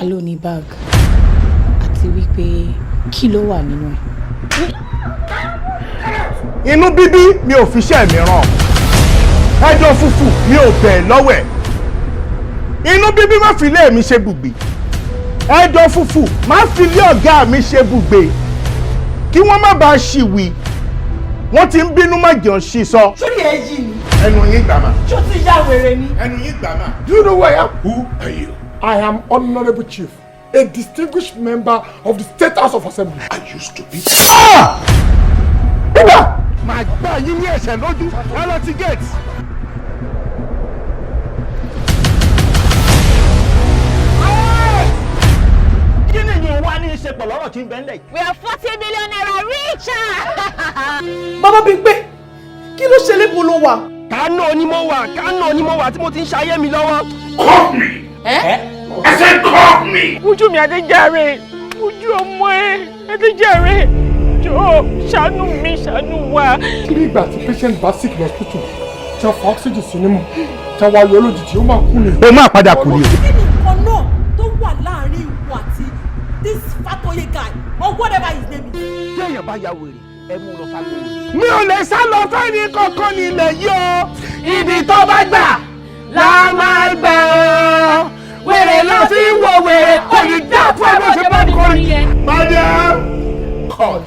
ta ló ní bag àti wípé kí ló wà nínú ẹ̀. Inú bíbí mi ò fi iṣẹ́ mi ràn. Ẹjọ́ fùfù mi ò bẹ̀ lọ́wọ́ ẹ̀. Inú bíbí má fi ilé mi ṣe bùgbé. Ẹjọ́ fùfù má fi ilé ọ̀gá mi ṣe bùgbé. Kí wọ́n má bàa ṣìwì. Wọ́n ti ń bínú má jẹun ṣí sọ. Sórí ẹ yí ni. Ẹnu yín gbà má. Ṣó ti ya wèrè ni? Ẹnu yín gbà má. Do you know who I am? Who are you? I am Honorable Chief, a distinguished member of the State House of Assembly. I used to be. Bíbá! Màá gbá yín ní ẹsẹ̀ lójú. Ẹ lọ ti gate. Kí ni ìyẹn wá ní í ṣe pẹ̀lú ọ̀rọ̀ tí ń bẹ ńlẹ̀ yìí? We are 40 million naira richer. Bàbá Bímpé, kí ló ṣe lébo ló wà? Kánò ni mo wà tí mo ti ń ṣayé mi lọ́wọ́. Call me. I said call me. Ojú mi Adéjàre, ojú ọmọ Adéjàre, jọ̀ọ́ ṣàánú mi ṣàánú wa. Kí ni ìgbà tí patient bá sick hospital, tí a fa oxygen sí nímú, tí a wá yọ lójijì, ó máa kú ni. O máa padà kú ni. Kí ni nǹkan náà tó wà láàárín ìwọ àti this Fatoye guy or whatever his name is? Tí èèyàn bá ya wèrè, ẹ mú lọ sálọ wèrè. Mi ò lè sá lọ fẹ́ni kankan ní ilẹ̀ yìí o. Ibi tó bá gbà la máa gbà ọ́. Wèrè lọ sí wo wèrè kò ní dá fún ẹgbẹ́ ṣe bá kọ́ ni. Madam, cut.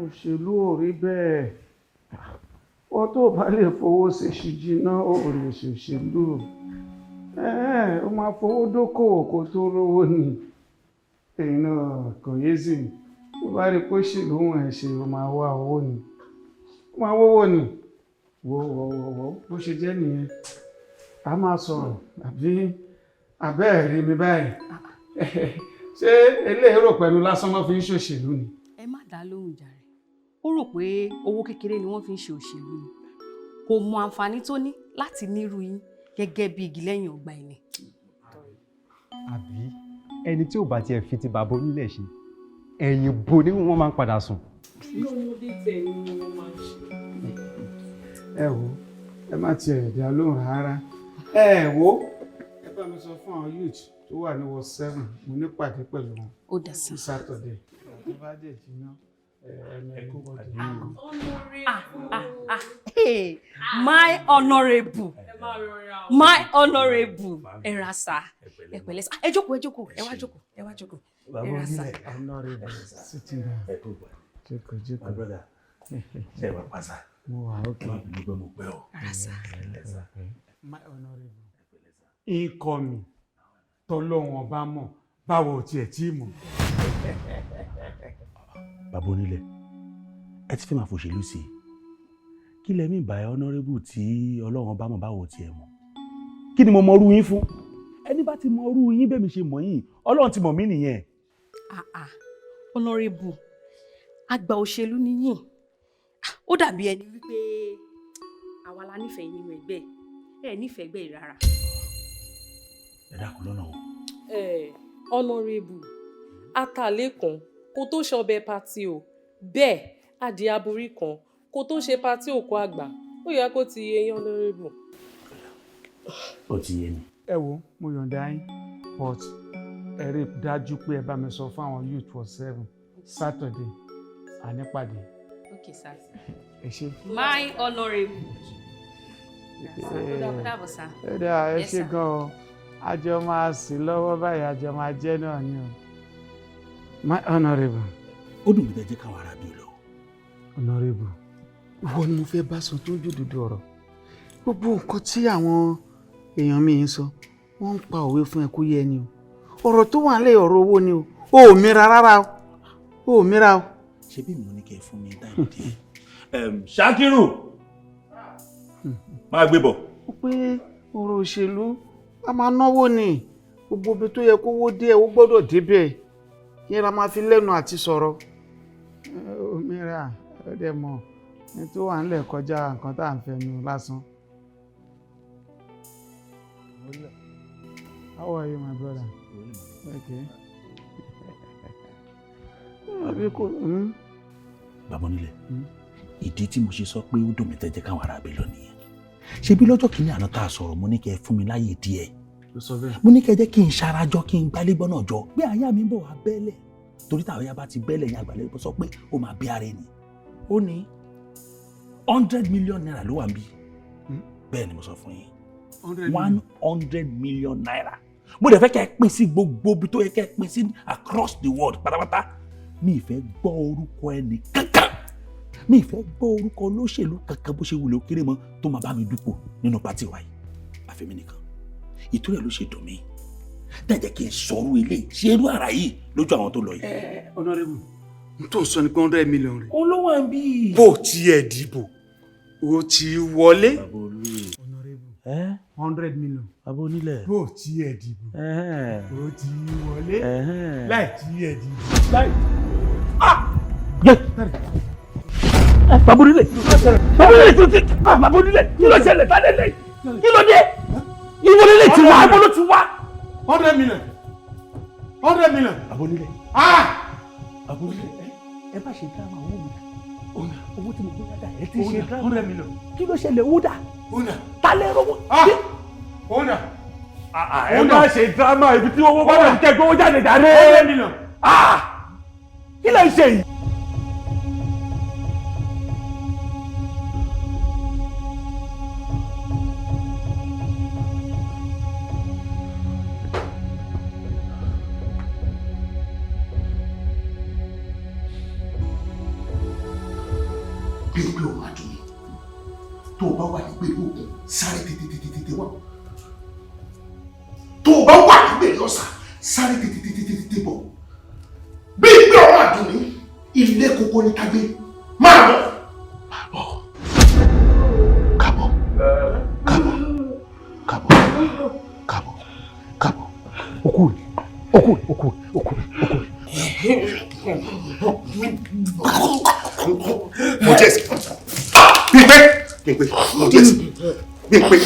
Òṣèlú ò rí bẹ́ẹ̀. Wọ́n tó bá lè fowó ṣe ṣìjìnà ò lè ṣòṣèlú. Ó máa fowó dókòwò kó tó rówó ni. Èyí náà kò yé sí. Tó bá rí pé òṣèlú wọn ẹ̀ ṣe ó máa wá owó ni. Ó máa wówó ni. Wo bó ṣe jẹ́ nìyẹn. A máa sọ̀rọ̀ àbí abẹ́ẹ̀rí mi báyìí. Ṣé eléyìí rò pẹ̀lú lásán wọ́n fi ń ṣòṣèlú ni? Ẹ má dá lóhùn jàre. Ó rò pé owó kékeré ni wọ́n fi ń ṣe òṣèlú ni. Kò mọ àǹfààní tó ní láti nírú yín gẹ́gẹ́ bí igi lẹ́yìn ọgbà ẹni. Àbí ẹni tí ò bá tiẹ̀ fi ti bàbá onílẹ̀ ṣe ẹ̀yìn bo ni wọ́n máa ń padà sùn. Ẹ wo ẹ má tiẹ̀ dá lóhùn rárá. Ẹ wo ẹ bá mi sọ fún àwọn youth tó wà ní ward 7 mo ní pàdé pẹ̀lú wọn. Ó dà sí. Saturday. Tó bá dé jiná My honourable, my honourable, ẹ ra sá, ẹ pẹ̀lẹ́ sá, ẹ jókòó, ẹ wá jókòó, ẹ ra sá. Honourable, sitting down. Jókòó. My brother, ṣe wá pàṣà. Mo wà okay. Mo pẹ́ o. Ra sá. My honourable. Ikọ̀ mi tọ́lọ́wọ́n ọba mọ̀ báwo tiẹ̀ tí mọ̀. Bàbá onílẹ̀, ẹ ti fẹ́ máa fòṣèlú sí i. Kí lẹ mean by honourable tí Ọlọ́run bá mọ̀ báwo tiẹ̀ mọ̀? Kí ni mo mọ irú yín fún? Ẹni bá ti mọ irú yín bẹ́ẹ̀ mi ṣe mọ̀ yín, Ọlọ́run ti mọ̀ mí nìyẹn. Honourable, àgbà òṣèlú ni yín. Ó dàbí ẹni wípé àwa la nífẹ̀ẹ́ nínú ẹgbẹ́ ẹ nífẹ̀ẹ́ ẹgbẹ́ rárá. Ẹ dákun lọ́nà o. honourable atalé kan kó tó ṣọbẹ̀ pati o bẹ́ẹ̀ adìẹ aborí kan kó tó ṣe pati òkú àgbà ó yẹ kó ti yé yín honourable. ó ti yé mi. ẹ wo mo yọ̀ǹda yín but ẹ rí dájú pé ẹ bá mi sọ fún àwọn youth for 7 Saturday ànípàdé. Okay, sir. ẹ ṣé. My honourable. ẹ ṣé gan-an àjọ máa sì lọ́wọ́ báyìí àjọ máa jẹ́ náà ni o. My honourable. ó dùn mí tẹ́jẹ́ káwọn ará bí lọ. Honourable ìwọ ni mo fẹ́ bá sọ tó ń jòdòdó ọ̀rọ̀ gbogbo nǹkan tí àwọn èèyàn mi ń sọ wọ́n ń pa òwe fún ẹ kó yé ni o ọ̀rọ̀ tó wà nílẹ̀ ọ̀rọ̀ owó ni o ò mìíràn rárá o ò mìíràn o. ṣé bí mo ní kẹ́ ẹ fún mi dáhùn díẹ̀. Ṣakiru máa gbé bọ̀. ó pé ọ̀rọ̀ òṣèlú a máa náwó ni gbogbo ibi tó yẹ kówó dé ẹ ó gbọ́dọ̀ débẹ̀ yẹra máa fi lẹ́nu àti sọ̀rọ̀ ó mìíràn ó dẹ̀ mọ̀ ní tó wà nílẹ̀ kọjá nǹkan tá à ń fẹnu lásán. How are you, my brother? Okay. Bàbá onílẹ̀, ìdí tí mo ṣe sọ pé ó dùn mí tẹ́jẹ́ káwọn ará abẹ́ lọ nìyẹn. Ṣé bí lọ́jọ́ kìíní àná tá a sọ̀rọ̀ mo ní kẹ́ ẹ fún mi láyè díẹ̀. Mo ní kẹ́ ẹ jẹ́ kí n ṣarajọ kí n gbálẹ́gbọ́n náà jọ. Bí àyà mi ń bọ̀ wá bẹ́lẹ̀. Torí táwọn àyà bá ti bẹ́lẹ̀ yẹn àgbàlẹ́ sọ pé ó máa bí ara ẹni. Ó ní 100 million naira ló wà níbí. Bẹ́ẹ̀ ni mo sọ fún yín. 100 million naira. Mo dẹ̀ fẹ́ kẹ́ ẹ pín sí gbogbo ibi tó yẹ kẹ́ ẹ pín sí across the world pátápátá. Mi ì fẹ́ gbọ́ orúkọ ẹni kankan. Mi ì fẹ́ gbọ́ orúkọ olóṣèlú kankan bó ṣe wulẹ̀ ó kéré mọ́ tó máa bá mi dúpọ̀ nínú pátì wa yìí. Àfẹ́mi nìkan. Ìtúrẹ̀ ló ṣe dùn mí. Tẹ̀jẹ̀ kí n sọ̀rọ̀ ilé ṣe irú ara yìí lójú àwọn tó lọ yìí. Honourable n tó sọ ni pé 100 million rẹ̀. Olówó à ń bí. Bó tiẹ̀ dìbò ó ti wọlé. 100 million. Bàbá onílẹ̀. Bó tiẹ̀ dìbò ó ti wọlé láì tiẹ̀ dìbò. Láì. Bàbá onílẹ̀. Bàbá onílẹ̀ tó ti. Bàbá onílẹ̀ kí ló ṣẹlẹ̀ tálẹ̀ lẹ̀? Kí ló dé? Ìwọ nílẹ̀ ti wá. Ìwọ ló ti wá. 100 million. 100 million. Bàbá onílẹ̀. Bàbá onílẹ̀. Ẹ bá ṣe dáhùn àwọn òun. Owó tí mo gbé dáadáa ẹ ti ṣe dáhùn. 100 million. Kí ló ṣẹlẹ̀ owó dà? Ona. Tálẹ̀ rówó. Ona. Ẹ má ṣe drama ibi tí owó bá wà kẹ́ gbówó jáde jáde. 100 million. Kí ló ń ṣe yìí? Gbẹ̀gbẹ̀ ò máa dùn mí. Tó o bá wà ní gbẹ̀gbẹ̀ òkun, sáré tètè wá. Tó o bá wà ní gbẹ̀gbẹ̀ ọ̀sà, sáré tètè bọ̀. Bí ìgbẹ́ ò máa dùn mí, ilé kókó ní ká gbé. Máa bọ̀. Máa bọ̀. Kábọ̀. Kábọ̀. Kábọ̀. Kábọ̀. Kábọ̀. Okùn. Mo jẹ́ sí. Gbígbé. Mo jẹ́ sí. Gbígbé.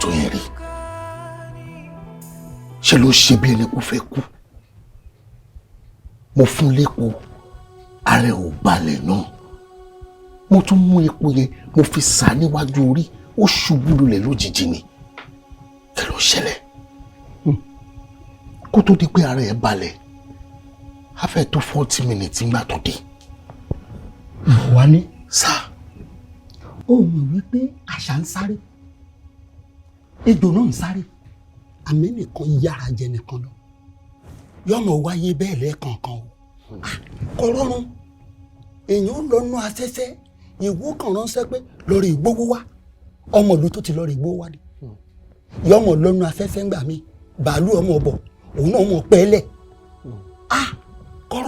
tó yẹn rí ṣe ló ṣe bí ẹni kó fẹ́ kú mo fún lépo ààrẹ ò balẹ̀ náà mo tún mú epo yẹn mo fi sá níwájú orí ó ṣubú lulẹ̀ lójijì ni kí ló ṣẹlẹ̀ kó tó di pé ààrẹ ẹ̀ balẹ̀ a fẹ́ tó 40 minutes ńgbà tó dé. Wálé sá. ó mọ̀ wípé àṣà ń sáré ejò náà ń sáré àmì nìkan yára jẹ nìkan lọ yọmọ wáyé bẹ́ẹ̀ lẹ́ẹ̀kọ̀ọ̀kan o kò rọrùn èèyàn lọ́nà afẹ́fẹ́ ìwọ kan ránṣẹ́ pé lọ́ọ́ ìgbówó wá ọmọ ìlú tó ti lọ́ọ́ ìgbówó wá ni yọmọ lọ́nà afẹ́fẹ́ ńgbà mí bàálù ọmọ ọbọ̀ òun náà mọ̀ pẹ́ẹ́lẹ̀ kò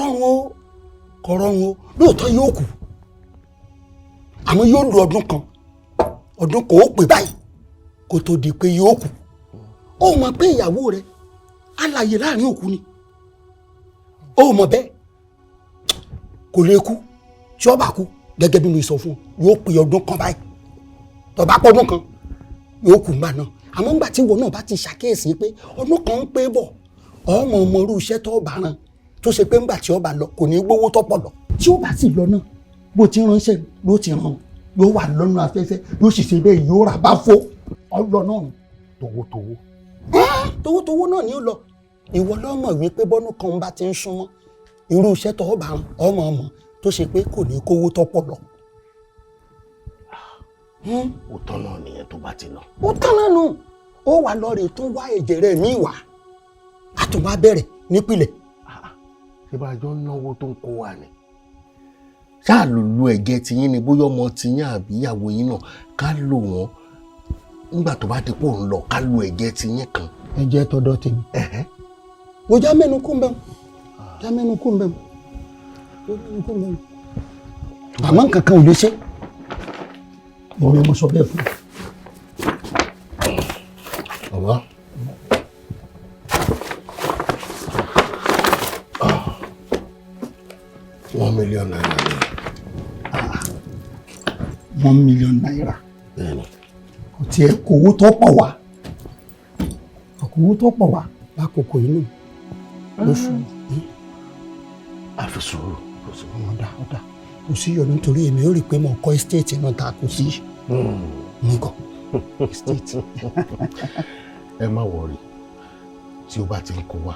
rọrùn o lóòótọ́ yóò kù àmọ́ yóò lu ọdún kan ó pè báyìí kó tó di pé yóò kù ó mọ̀ pé ìyàwó rẹ̀ alààyè láàrin òkú ni ó mọ̀ bẹ́ẹ̀ kò lè kú tí ó bá kú gẹ́gẹ́ bí mo sọ fún yóò pè ọdún kan báyìí tó bá pọ̀ ọdún kan yóò kù ńgbà náà àmọ́ ńgbà tí ìwọ náà bá ti ṣàkíyèsí pé ọdún kan ń pé bọ̀ ọmọ irú iṣẹ́ tó bá rán tó ṣe pé ńgbà tí ó bá lọ kò ní gbówó tó pọ̀ lọ tí ó bá sì lọ náà bó ti ránṣẹ́ ló ti ràn yóò wà lọ́nà afẹ́fẹ́ yóò sì ṣe bẹ́ẹ̀ yóò rà bá fó ọlọ náà towótowó náà ni ó lọ ìwọ lọ́mọ wípé bọ́nú kan bá ti ń súnmọ́ irú iṣẹ́ tó bá ọmọ tó ṣe pé kò ní kówó tó pọ̀ lọ. ó tán náà nìyẹn tó bá ti lọ. ó tán náà nù ó wà lọ rè tún wá ẹ̀jẹ̀ rẹ̀ ní ìwà á tún wá bẹ̀rẹ̀ nípìnlẹ̀. ṣé bá a jọ ń náwó tó ń kó wa ni ṣáà lò lu ẹ̀jẹ̀ tiyín ni bóyá ọmọ tiyín àbí ìyàwó yín náà ká lò wọ́n nígbà tó bá dépò ń lọ ká lo ẹ̀jẹ̀ tiyín kan. ẹ̀jẹ̀ tọ̀dọ̀ tèmi. mo já mẹ́nu kún bẹ́ẹ̀ àmọ́ nǹkan kan ò lè ṣe èmi mo sọ bẹ́ẹ̀ fún bàbá. $1 million ni. $1 million. Bẹ́ẹ̀ni. Kò tiẹ̀ kówó tó pọ̀ wá lákòókò inú lóṣù. àfi sùúrù. ọ̀dà kò sí yọ nítorí èmi ò rí i pé mo kọ́ estate náà ta kò sí nǹkan estate. ẹ má wọrí tí ó bá ti ń kó wa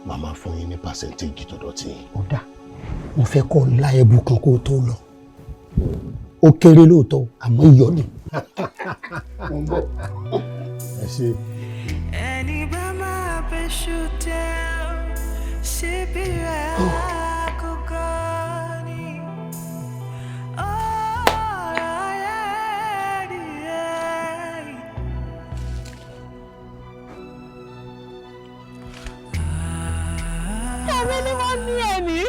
màmá fún yín ní percentage tọ̀dọ̀ tí yín. ọ̀dà mo fẹ́ kọ́ la ẹ̀bù kan kó tó lọ ó kéré lóòótọ́ àmọ́ iyọ̀ ni. ẹ ṣe. ẹni bá máa bẹ ṣùtẹ́ síbi rẹ̀ àkókò ni ọ̀rọ̀ ayé nìyẹn. ẹ̀mí ni wọ́n ní ẹ̀mí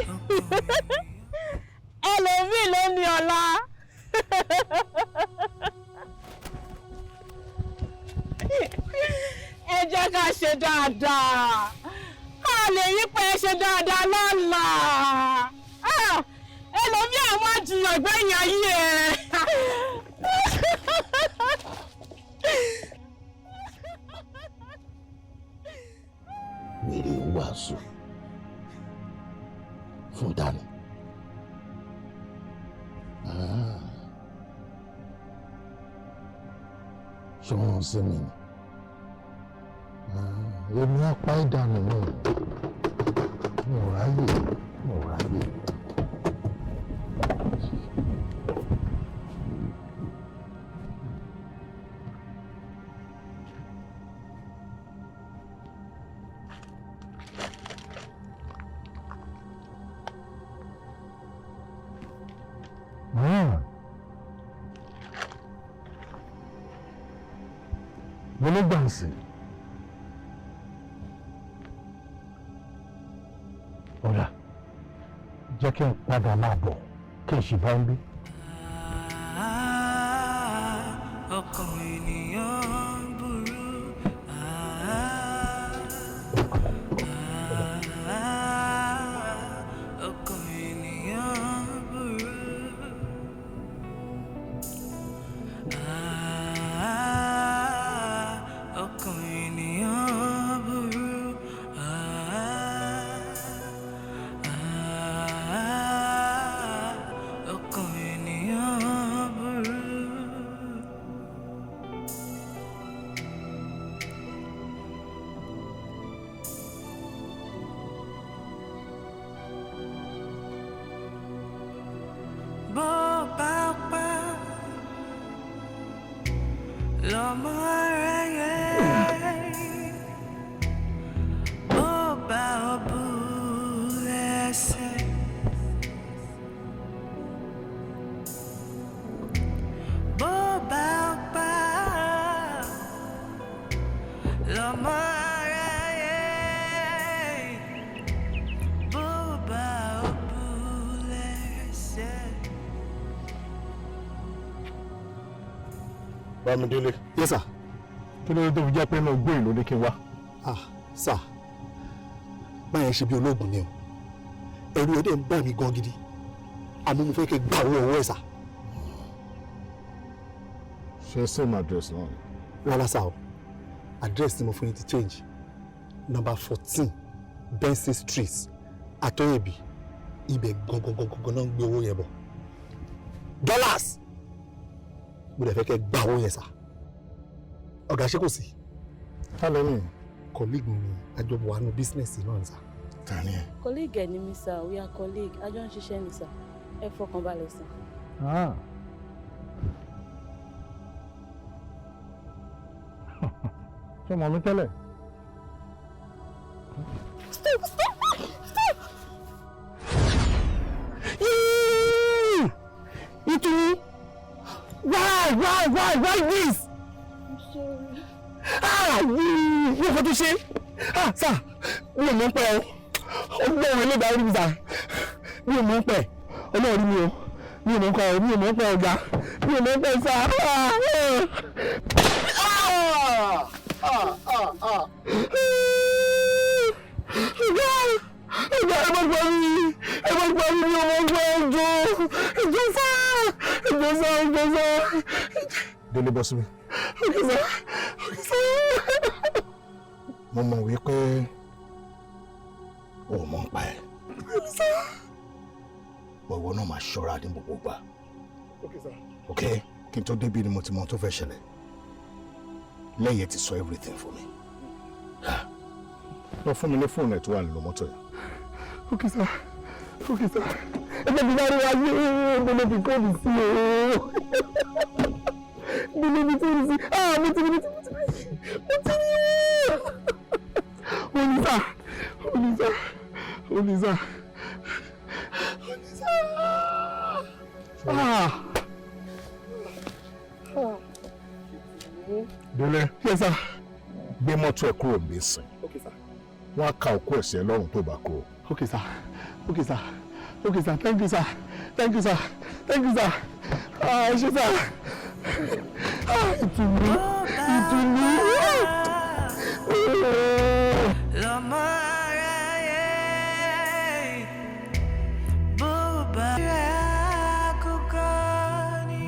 ẹlòmíì ló ní ọlá. ẹ jẹ́ ká ṣe dáadáa ká lè yí pé ṣe dáadáa lọ́la ẹlòmíì àwọn àjìyàn gbẹ̀yìn ayé ẹ̀. wèrè wàásù fún dání. ṣọ́run sí mi ni èmi apá ìdánù náà mo ráyè. mo ló gbà ń sìn. ọ̀la jẹ́ kí n padà máa bọ̀ kí n sì bá ń bí. ọkàn ènìyàn burú. ọkàn ènìyàn burú. lọ́mọ aráyé bó bá òkú lẹ́sẹ̀. Bámidélé. Yes sir. Kí ló dé tó fi jẹ́ pé inú gbé ìlú ní kí n wá? Sir, báyẹn ṣe bí olóògùn ni o. Ẹ̀rù ẹ̀dẹ̀ ń bà mí gan gidi. Àmọ́ mo fẹ́ kí n gbà owó ẹ̀ sà. Ṣé same address náà ni? Rárá sà o. Address tí mo fún yín ti change. Number 14 Benson Street, Atoyebi. Ibẹ̀ gangan náà ń gbé owó yẹn bọ̀. Dollars! Mo dẹ̀ fẹ́ kẹ́ gbà owó yẹn sà. Ọ̀gá ṣé kò sí? Hello mi. Colleague mi àjọbọ̀ wa nù business náà ni sà. Tani ẹ? Colleague ẹ ni mi sir, we are colleague. A jọ ń ṣiṣẹ́ ni sir. Ẹ fọkàn balẹ̀ sir. Ṣé mọ̀ mi tẹ́lẹ̀? Stop! Itu! Why this? I'm sorry. Wọ́n fọ́ tó ṣe. Sà, mi ò mọ̀ pẹ́ o. Ọlọ́run ẹlẹ́dàá rí mi sà. Mi ò mọ̀ pẹ́. Ọlọ́run rí mi o. Mi ò mọ̀ pẹ́ o. Mi ò mọ̀ pẹ́ ọ̀gá. Mi ò mọ̀ pẹ́ sà. Ọ̀gá ẹ má gbọ́ mi. Ẹ má gbọ́ mi. Mi ò mọ̀ pẹ́ ẹjọ́. Ẹjọ́ sà. Délé bọ́ síbi. Okay sà. Mo mọ̀ wípé o mọ̀ ń pa ẹ̀. Bọ̀wọ̀ náà máa ṣọ́ra ní gbogbo gbà. Ok, kí n tó débi ni mo ti mọ tó fẹ́ ṣẹlẹ̀. Lẹ́yìn ti sọ everything for me. Lọ fún mi ní fóònù ẹ̀ tó wà nínú mọ́tò yẹn. Ok sà. Ẹgbẹ́ mi bá rí wa yé ẹgbẹ́ mi kọ́ mi sí o. Mo ti rí. Olisa. Délé. Yes sir. Gbé mọ́tò ẹ̀ kúrò bí sìn. Okay sir. Wọ́n á ka òkú ẹ̀sẹ̀ lọ́rùn tó bá kúrò. Okay sir. Thank you sir. Ẹ ṣé sir. Ìtùnú. Lọ́mọ aráyé bó bá àkókò ni.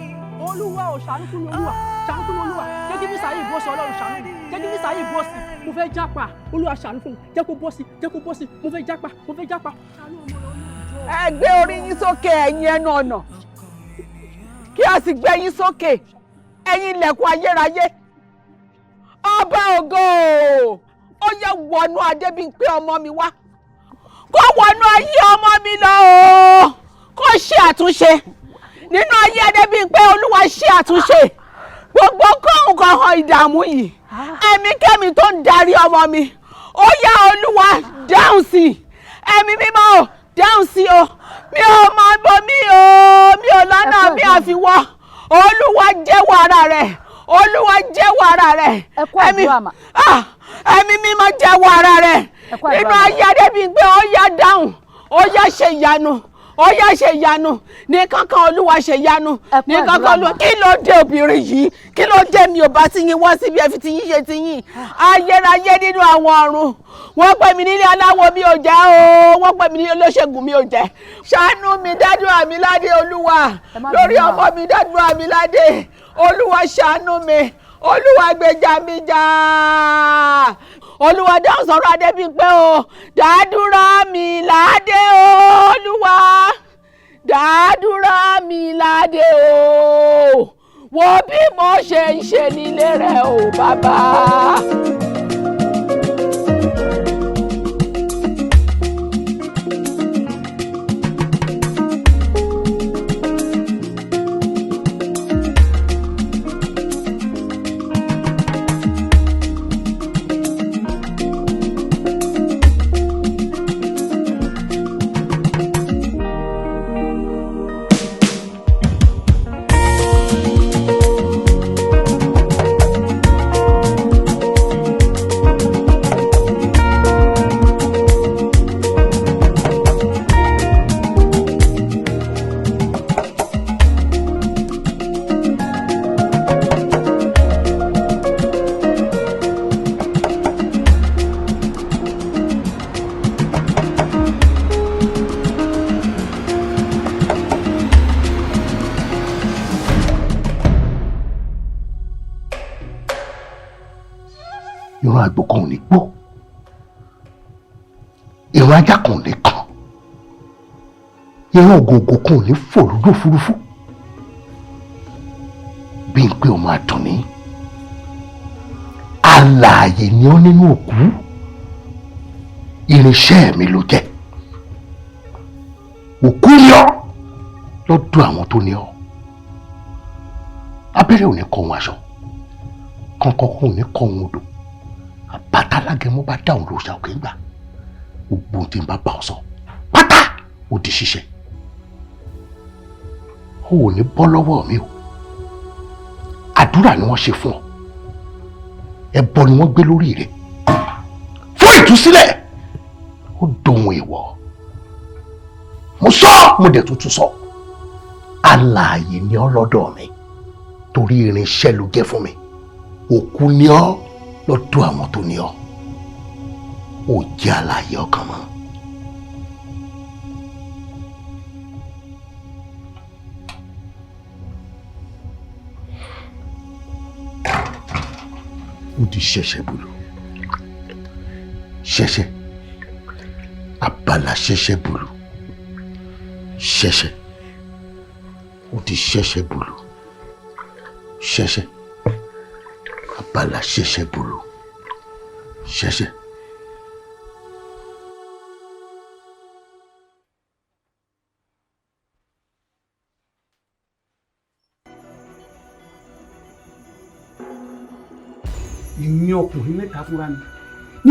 Olúwa ò ṣàánú fún mi Olúwa jẹ́ kí físà yìí bọ́ sí Ọlọ́run ṣàánú mi jẹ́ kí físà yìí bọ́ sí mo fẹ́ jápa Olúwa ṣàánú fún mi jẹ́ kó bọ́ sí mo fẹ́ jápa. Ẹ gbé orí yín sókè ẹ̀yin ẹnu ọ̀nà kí a sì gbé yín sókè ẹ̀yin ilẹ̀kùn ayérayé ọba ògo ó yẹ wọnú Adébímpé ọmọ mi wá kó wọnú ayé ọmọ mi lọ o kó ṣe àtúnṣe nínú ayé Adébímpé Olúwa ṣe àtúnṣe gbogbo kọ̀ọ̀kan hàn ìdààmú yìí ẹ̀míkẹ́mi tó ń darí ọmọ mi ó yá Olúwa dáhùn sí ẹ̀mí mímọ́ dáhùn sí o mi ò mọ bó mi ò lọ́nà bí àfiwọ́ Olúwa jẹ́wọ́ ara rẹ̀ ẹ̀mí mímọ́ jẹ́wọ́ ara rẹ̀ nínú ayé Adébímpé ó yá dáhùn ó yá ṣe ìyanu ní kankan Olúwa ṣe ìyanu ní kankan Olúwa kí ló dé obìnrin yìí kí ló dé mi ò bá ti yín wá síbi ẹ fi ti yín ṣe ti yín ayérayé nínú àwọn ọ̀run wọ́n pè mí nílé aláwọ̀ mi ò jẹ́ o wọ́n pè mí nílé olóṣègùn mi ò jẹ́ ṣàánú mi dádúrà mi ládé Olúwa lórí ọmọ mi dádúrà mi ládé Olúwa ṣàánú mi Olúwa gbèjà mi jà Olúwa dáhùn sọ̀rọ̀ Adébímpé o dádúrà mi ládé Olúwa dádúrà mi ládé o wo bí mo ṣe ń ṣe nílé rẹ o bàbá. ìran àgbò kan ò ní gbó, ìran ajá kan ò ní kàn, ìran ògòǹgò kan ò ní fò lójú òfurufú. bí n pé ọmọ àdùnní alààyè ni ó nínú òkú, irinṣẹ́ mi ló jẹ́. òkú ni ọ́ lọ́dọ̀ àwọn tó ní ọ́. abẹ́rẹ́ ò ní kọ́ ohun aṣọ, kọ̀ǹkọ̀ ò ní kọ́ ohun odò, àbátalágẹmọ bá dáhùn lóṣà òkè gbà. gbogbo ohun tí n bá bá ọ sọ pátá ó di ṣíṣe. o ò ní bọ́ lọ́wọ́ mi o. àdúrà ni wọ́n ṣe fún ọ, ẹbọ ni wọ́n gbé lórí rẹ̀ fún ìtúsílẹ̀. ó dohun èèwọ̀. mo sọ mo dẹ̀ tuntun sọ, alààyè ni ọ́ lọ́dọ̀ mi torí irinṣẹ́ ló jẹ́ fún mi. òkú ni ọ́ lọ́dọ̀ àwọn tó ní ọ́. ó jẹ́ alààyè ọkàn mọ́. ó di ṣẹ̀ṣẹ̀ bolo, ṣẹ̀ṣẹ̀ abala ṣẹ̀ṣẹ̀ bolo, ṣẹ̀ṣẹ̀ ó di ṣẹ̀ṣẹ̀ bolo, ṣẹ̀ṣẹ̀ abala ṣẹ̀ṣẹ̀ bolo, ṣẹ̀ṣẹ̀. èmi ọkùnrin mẹ́ta fúnra mi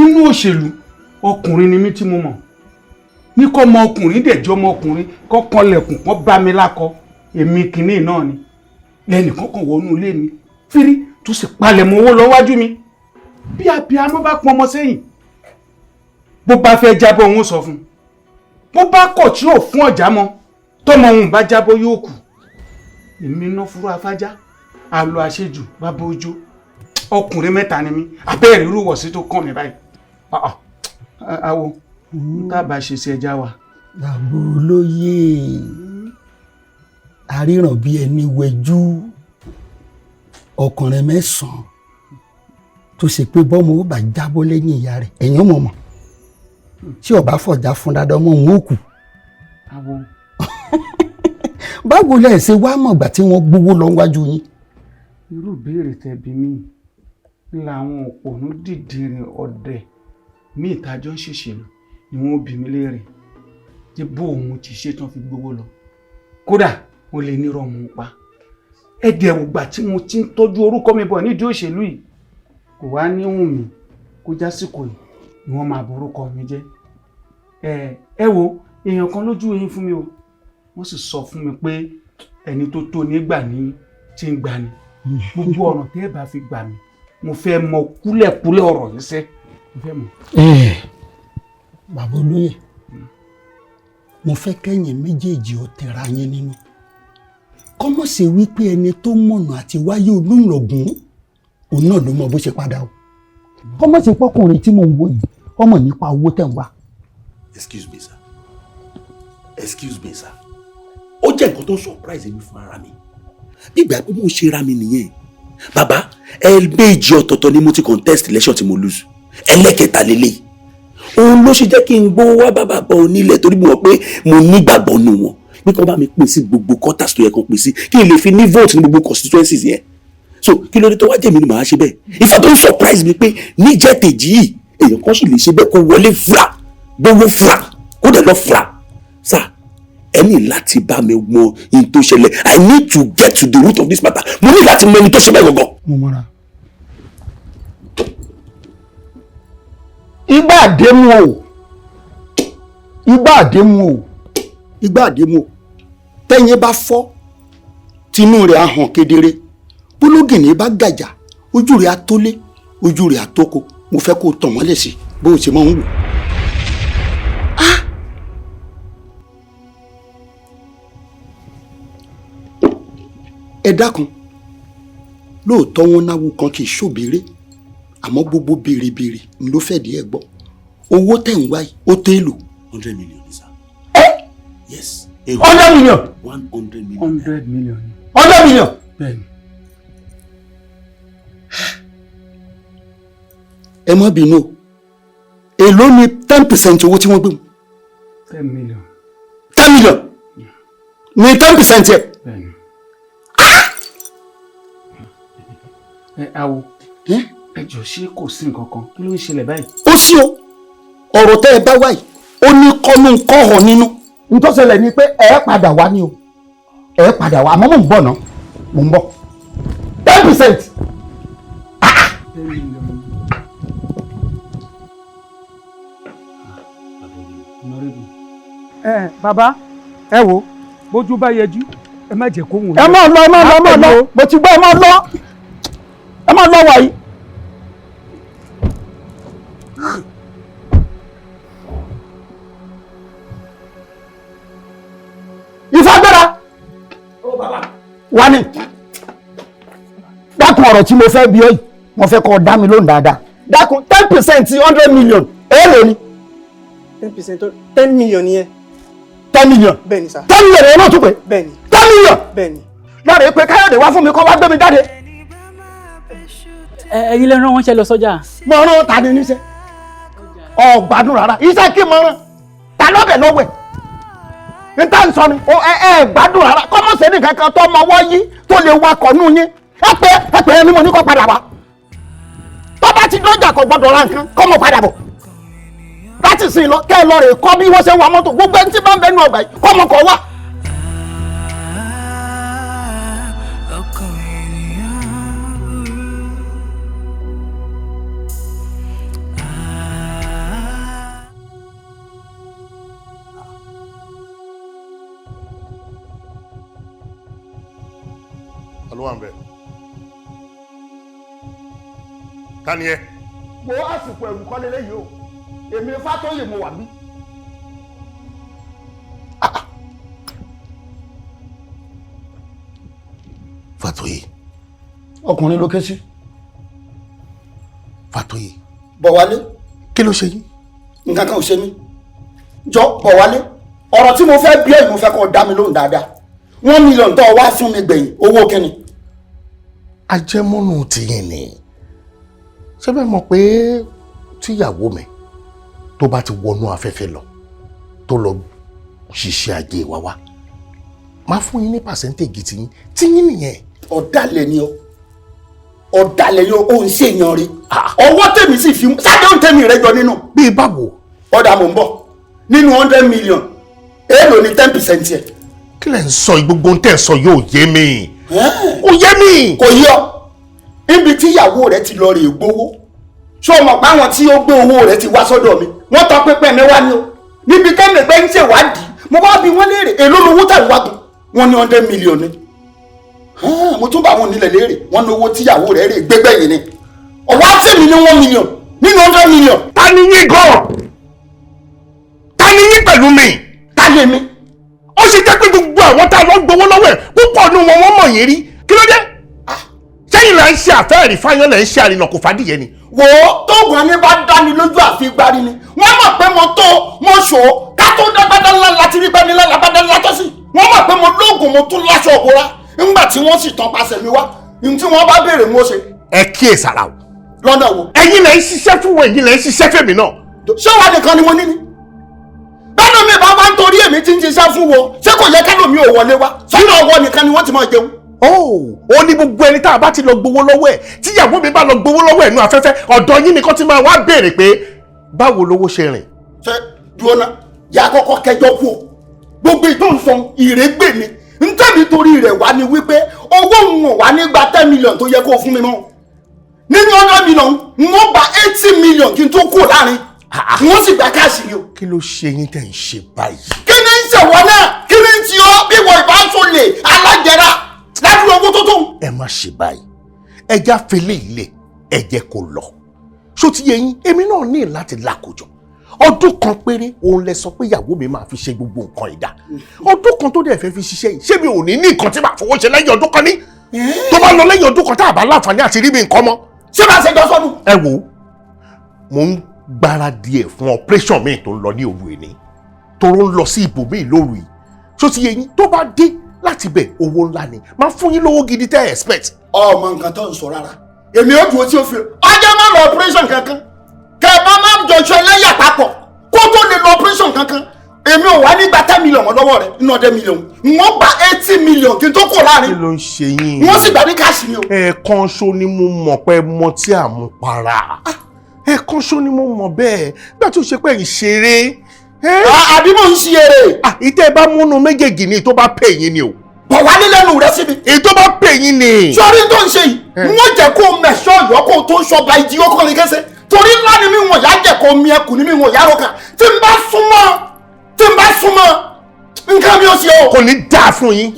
nínú òṣèlú, ọkùnrin ni mí tí mo mọ̀. ní kọ́ ọmọ ọkùnrin dẹ̀jọ́ ọmọ ọkùnrin kọ́ kanlẹ̀kùn kọ́ bá mi lákọ, èmi kìíní náà ni. lẹ́nìkan kan wọnú ilé mi fírí tó sì palẹ̀ mọ́ owó lọ́wájú mi. bí abiyamọ bá pọn ọmọ sẹ́yìn, bó bá fẹ́ jábọ̀ òun sọ fún un. bó bá kọ̀ tí ò fún ọ̀já mọ́, tọmọ òun bá jábọ̀ yóò kù. èmi ná fúru afájá, àlọ àṣejù bàbá ojó. ọkùnrin mẹ́ta ni mí, abẹ́rẹ́ irúwọ̀ sí tó kàn mí báyìí. àwo tábà ṣe sí ẹja wa. bàbá olóyè àríran bíi ẹni wẹjú, ọkùnrin mẹ́sàn-án tó ṣe pé bọ́mọ ó bá jábọ́ lẹ́yìn ìyá rẹ̀ ẹ̀yàn mọ̀mọ́ tí ọba fọ̀já fún dáadáa ọmọ òun ó kù. báwo lẹ ṣe wá mọ̀gbà tí wọ́n gbowó lọ wájú yín. irú ìbéèrè tẹ́ bí mi làwọn òpònú dìdìrín ọ̀dẹ̀ ní ìtajọ́ ṣèṣèlú ni wọ́n bí mi léèrè tí bó òun ti ṣe tán fi gbowó lọ. kódà mo lè nírọ̀ mú pa. ẹ̀dẹ̀ ògbà tí mo ti ń tọ́jú orúkọ mi bọ̀ nídìí òṣèlú yìí kò wá ní wùn mí kó jásìkò yìí ni wọ́n máa borúkọ mi jẹ́. ẹ wo èèyàn kan lójú eyín fún mi o, wọ́n sì sọ fún mi pé ẹni tó tó nígbà ní tí ń gbani. gbogbo ọ̀nà tẹ́ ẹ bá fi gbà mí mo fẹ́ mọ kúlẹ̀kúlẹ̀ ọ̀rọ̀ yìí sẹ́ mo fẹ́ mọ̀. bàbá olóyè mo fẹ́ kẹ́yìn méjèèjì ó tẹra yín nínú. kọ́mọ̀ ṣe wípé ẹni tó mọ̀nà àti wáyé olóńlọ̀gùn òun náà ló mọ bó ṣe padà o. kọ́mọ̀ ṣe pọ́kùnrin tí mò ń wò yìí ọmọ nípa owó tẹ̀ ń wá. excuse me sir, excuse me sir, ó jẹ́ nǹkan tó surprise mi fún ara mi. nígbà pé mo ṣe ra mi nìyẹn. bàbá ẹ̀ẹ̀mejì ọ̀tọ̀ọ̀tọ̀ ni mo ti contest election tí mo lose, ẹlẹ́kẹta lélẹ̀. òun ló ṣe jẹ́ kí n gbówó wá bàbá bọ̀ onílẹ̀ torí mo mọ̀ pé mo nígbàgbọ́ nù wọn pé kí wọ́n bá mi pín sí gbogbo quarters tó yẹ kó pín sí kí n lè fi ní vote ní gbogbo constituencies yẹn. so kí ló dé tó wá jẹ́ mi ni màá ṣe bẹ́ẹ̀. ìfà tó ń surprise mi pé níjẹ́ tèjì yìí èèyàn kan sì lè ṣe bẹ́ẹ̀ kó wọlé fúra gbówó fúra kó dẹ̀ lọ fúra. sir ẹ ní láti bá mi mọ ohun tó ṣẹlẹ̀. I need to get to the root of this matter. mo ní láti mọ ẹni tó ṣe bẹ́ẹ̀ gangan. mo mọ̀ra. igbá àdémù o, igbá àdémù o, igbá àdémù o tẹ́yìn bá fọ́ tinú rẹ̀ á hàn kedere, bólógìnní bá gàjà ojú rẹ̀ á tólé ojú rẹ̀ á tóko. mo fẹ́ kó o tàn mọ́lẹ̀ sí bó o ṣe máa ń wò. ẹ dákun lóòótọ́ wọn náwó kan kì í ṣòbéèrè àmọ́ gbogbo béèrè ló fẹ́ di ẹ̀ gbọ́. owó tẹ̀ ń wáyé ó tó èlò. 100 million sir. yes. 100 million. 100 million. 100 million. 100 million. bẹ́ẹ̀ni. ẹ má bínú o èló ni 10% owó tí wọ́n gbé mu. 10 million. 10 million ní 10% ẹ. Awo ẹ jọ ṣé kò sí nǹkan kan kí ló ń ṣẹlẹ̀ báyìí. ó sí o ọ̀rọ̀ tẹ́ ẹ bá wáyé ó ní kọ́nú kọ́họ̀ nínú. nítòsílẹ̀ ni pé ẹ padà wá ní o ẹ padà wá àmọ́ mò ń bọ̀ ná mò ń bọ̀ 10%. Bàbá ẹ wo bójú bá yẹjú ẹ má jẹ́ kó wùn. ẹ máa lọ mo ti gbọ́ ẹ máa lọ wàyí. ìfagbára wà ní dákun ọ̀rọ̀ tí mo fẹ́ bí ọ yìí mo fẹ́ kọ́ dá mi lóhùn dáadáa dákun 10% 100 million èèlò ni. 10% 10 million yẹn. 10 million. Bẹ́ẹ̀ni sá. 10 million ẹ̀ náà tún pé. Bẹ́ẹ̀ni. 10 million. Bẹ́ẹ̀ni. lọ́ọ̀rẹ́ pé káyọ̀dé wá fún mi kọ́ wá gbé mi jáde. Ẹ̀yin lè rán wọn ṣe lọ sọ́jà. mo rán ta ni níṣẹ́ ọ̀gbádùn rárá iṣẹ́ kí mo rán ta lọ́bẹ̀ lọ́wẹ̀ n ta n sọ ni ẹ gbádùn rárá kọ́mọ̀sẹ̀ nìkan kan tó mọwọ́ yí tó lè wakọ̀ nù yín ẹ pé ẹni mo ní kó padà wá tó bá ti dọ́jà kò gbọ́dọ̀ ra nǹkan kọ́ mo padà bọ̀ láti sìn lọ kẹ́ ẹ lọ rè kọ́ bí wọ́n ṣe ń wa mọ́tò gbogbo ẹni tí bá ń bẹ nù ọgbà yìí kọ́ mo kọ̀ wá. Wà ń bẹ. Ta ni ẹ? Mo àsìkò ẹ̀rù kọ́lé lẹ́yìn o èmi Fátóyè mo wà bí. Fátóyè. ọkùnrin ló ké sí. Fátóyè. Bọ̀wálé. Kí ló ṣe yín? Nǹkan kan ò ṣe mí. Jọ Bọ̀wálé ọ̀rọ̀ tí mo fẹ́ bí ẹ̀ mo fẹ́ kó dá mi lóhùn dáadáa 1 million tó wá fún mi gbẹ̀yìn owó kíni. Ajẹmọ́nù tìyìn ni ṣé bẹ́ẹ̀ mọ̀ pé tíyàwó mi tó bá ti wọnú afẹ́fẹ́ lọ tó lọ ṣiṣẹ́ ajé wa wá máa fún yín ní pàṣẹ́ntéèjì tìyín nìyẹn. ọ̀dàlẹ̀ ni ọ̀dàlẹ̀ ni ó ń ṣèyàn rí ọwọ́ tèmi sì fi sáde ń tèmi rẹ jọ nínú. bíi báwo. ọ̀dà mò ń bọ̀ nínú 100 million èèlò ni 10% yẹ. kí lẹ̀ ń sọ gbogbo ń tẹ̀ sọ yóò yé mi. Kò yé mi. Kò yọ níbi tí ìyàwó rẹ ti lọ rè gbowó ṣó mọ̀ pé àwọn tí ó gbé owó rẹ ti wá sọ́dọ̀ mi wọ́n tọ́ pépé mi wá ní o níbi tẹ́lẹ̀ pé ń ṣèwádìí mo bá bi wọ́n léèrè èló lówó tà wá gùn wọ́n ní 100 million ni mo tún bá wọn nílẹ̀ léèrè wọ́n ní owó tí ìyàwó rẹ rè gbégbẹ̀yìn ni ọ̀wá tèmi ní 1 million nínú 100 million. Ta ni yín gan? Ta ni yín pẹ̀lú mi? Ta lè mi? Ó ṣe jẹ́ pé gbogbo àwọn tá a lọ gbowó lọ́wọ́ ẹ̀ púpọ̀ nínú wọn wọ́n mọ̀ yín rí kí ló dé? Sẹ́yìn là ń ṣe àfẹ́ẹ̀rí fáyán là ń ṣe àrìnà kò fàdíyẹ ni. Wò ó tóògùn ẹni bá dáni lójú àfi gbárí ni wọ́n mọ̀ pé mo tó mo ṣò ó ká tó dágbádá ńlá láti rí pẹ́ nílá làbádá ńlá tó sì wọ́n mọ̀ pé mo lóògùn mo tún láṣọ òbúra ńgbà tí wọ́n sì tán pasẹ̀ mi wá ní tí wọ́n bá béèrè mo ṣe. Ẹ kíyè sára o. Lọ́nà wo. Ẹ̀yin lẹ ń ṣiṣẹ́ fún wọn ẹ̀yin lẹ ń ṣiṣẹ́ fèmí náà. Ṣé wàá nìkan ni mo ní ni? Bẹ́ẹ̀ni mi bá wá ń torí èmi tí ń ṣiṣẹ́ fún wọn ṣé kò yẹ kẹ́lòmí ò wọlé wá sọ́nà ọwọ́ nìkan ni wọ́n ti máa jẹun. Ó ní gbogbo ẹni tá a bá ti lọ gbowó lọ́wọ́ ẹ̀ tíyàwó mi bá lọ gbowó lọ́wọ́ ẹ̀ nú afẹ́fẹ́ ọ̀dọ̀ yín nìkan ti máa wá béèrè pé báwo lowó ṣe rìn. Ṣé dúró ná yà á kọ́kọ́ kẹjọ kú o gbogbo ìtàn sọ ìrégbè ni ntẹ́bi torí rẹ̀ wá ni wípé owó ń wà nígbà 10 million tó yẹ kó fún mi mọ́ nínú 100 million n ó gba 80 million kí n tó kú láàrin n ó sì gba káàsì ni o. Kí ló ṣe yín tẹ̀ ń ṣe báyìí? Kí ni ń ṣèwọ́ náà kí ni ń ti ọ́ bí wọ́n ìbáṣọlẹ̀ alájẹrà ládùúgbò owó tó tó. Ẹ má ṣe báyìí ẹja fele ilé ẹ jẹ́ kó lọ ṣó ti yẹ yín èmi náà ní láti lákòjọ ọdún kan péré òun lẹ sọ pé ìyàwó mi máa fi ṣe gbogbo nǹkan ìdá ọdún kan tó dẹ̀ fẹ́ fi ṣiṣẹ́ yìí ṣé mi ò ní nǹkan tí màá fowó ṣe lẹ́yìn ọdún kan ní tó bá lọ lẹ́yìn ọdún kan tá a bá láǹfààní àti rí mi nǹkan mọ́. Ṣé máa ṣe jọ sọ́dún. Ẹ wo mo ń gbáradì ẹ̀ fún operation mi tó ń lọ ní òru ìní toró ń lọ sí ibòmíì lóru yìí ṣó ti yẹ yín tó bá dé láti bẹ̀ owó ńlá ni máa fún yín lówó gidi tẹ́ ẹ expect. Ọmọ nǹkan tó ń sọ rárá èmi ò dúró tí ó fi ọjọ́ máa lọ operation kankan jọjọ ẹlẹ́yà papọ̀ kó tó lè lọ operation kankan èmi ò wá nígbà 10 million lọ́wọ́ rẹ̀ nínú 10 million wọ́n gba 80 million kí n tó kò láàrin. kí ló ń ṣe yín. wọ́n sì gbà ní káàsì ni o. ẹ̀ẹ̀kan ṣo ni mo mọ̀ pé mo tí à mú para ẹ̀ẹ̀kan ṣo ni mo mọ̀ bẹ́ẹ̀ gbà tó ṣe pé ìṣeré. àbí mò ń ṣe eré. ìtẹ́ bá múnú méjèèjì ni tó bá pè yín ni o. bọ̀ wá ní lẹ́nu rẹ síbi. èyí tó bá pè yín ni. sọ́rí tó ń ṣe yìí wọ́n jẹ́ kó mẹ̀ṣọ́ ọ̀yọ́ kó tó ń ṣọba ìdí ọkùnrin kẹsẹ̀ torí ńlá ni mi wọ̀n yá jẹ́ kó mi ẹkùn ni mi wọ̀n yá rọ̀kà tí n bá súnmọ́ nǹkan mi ò ṣe o. kò ní dáa fún yín.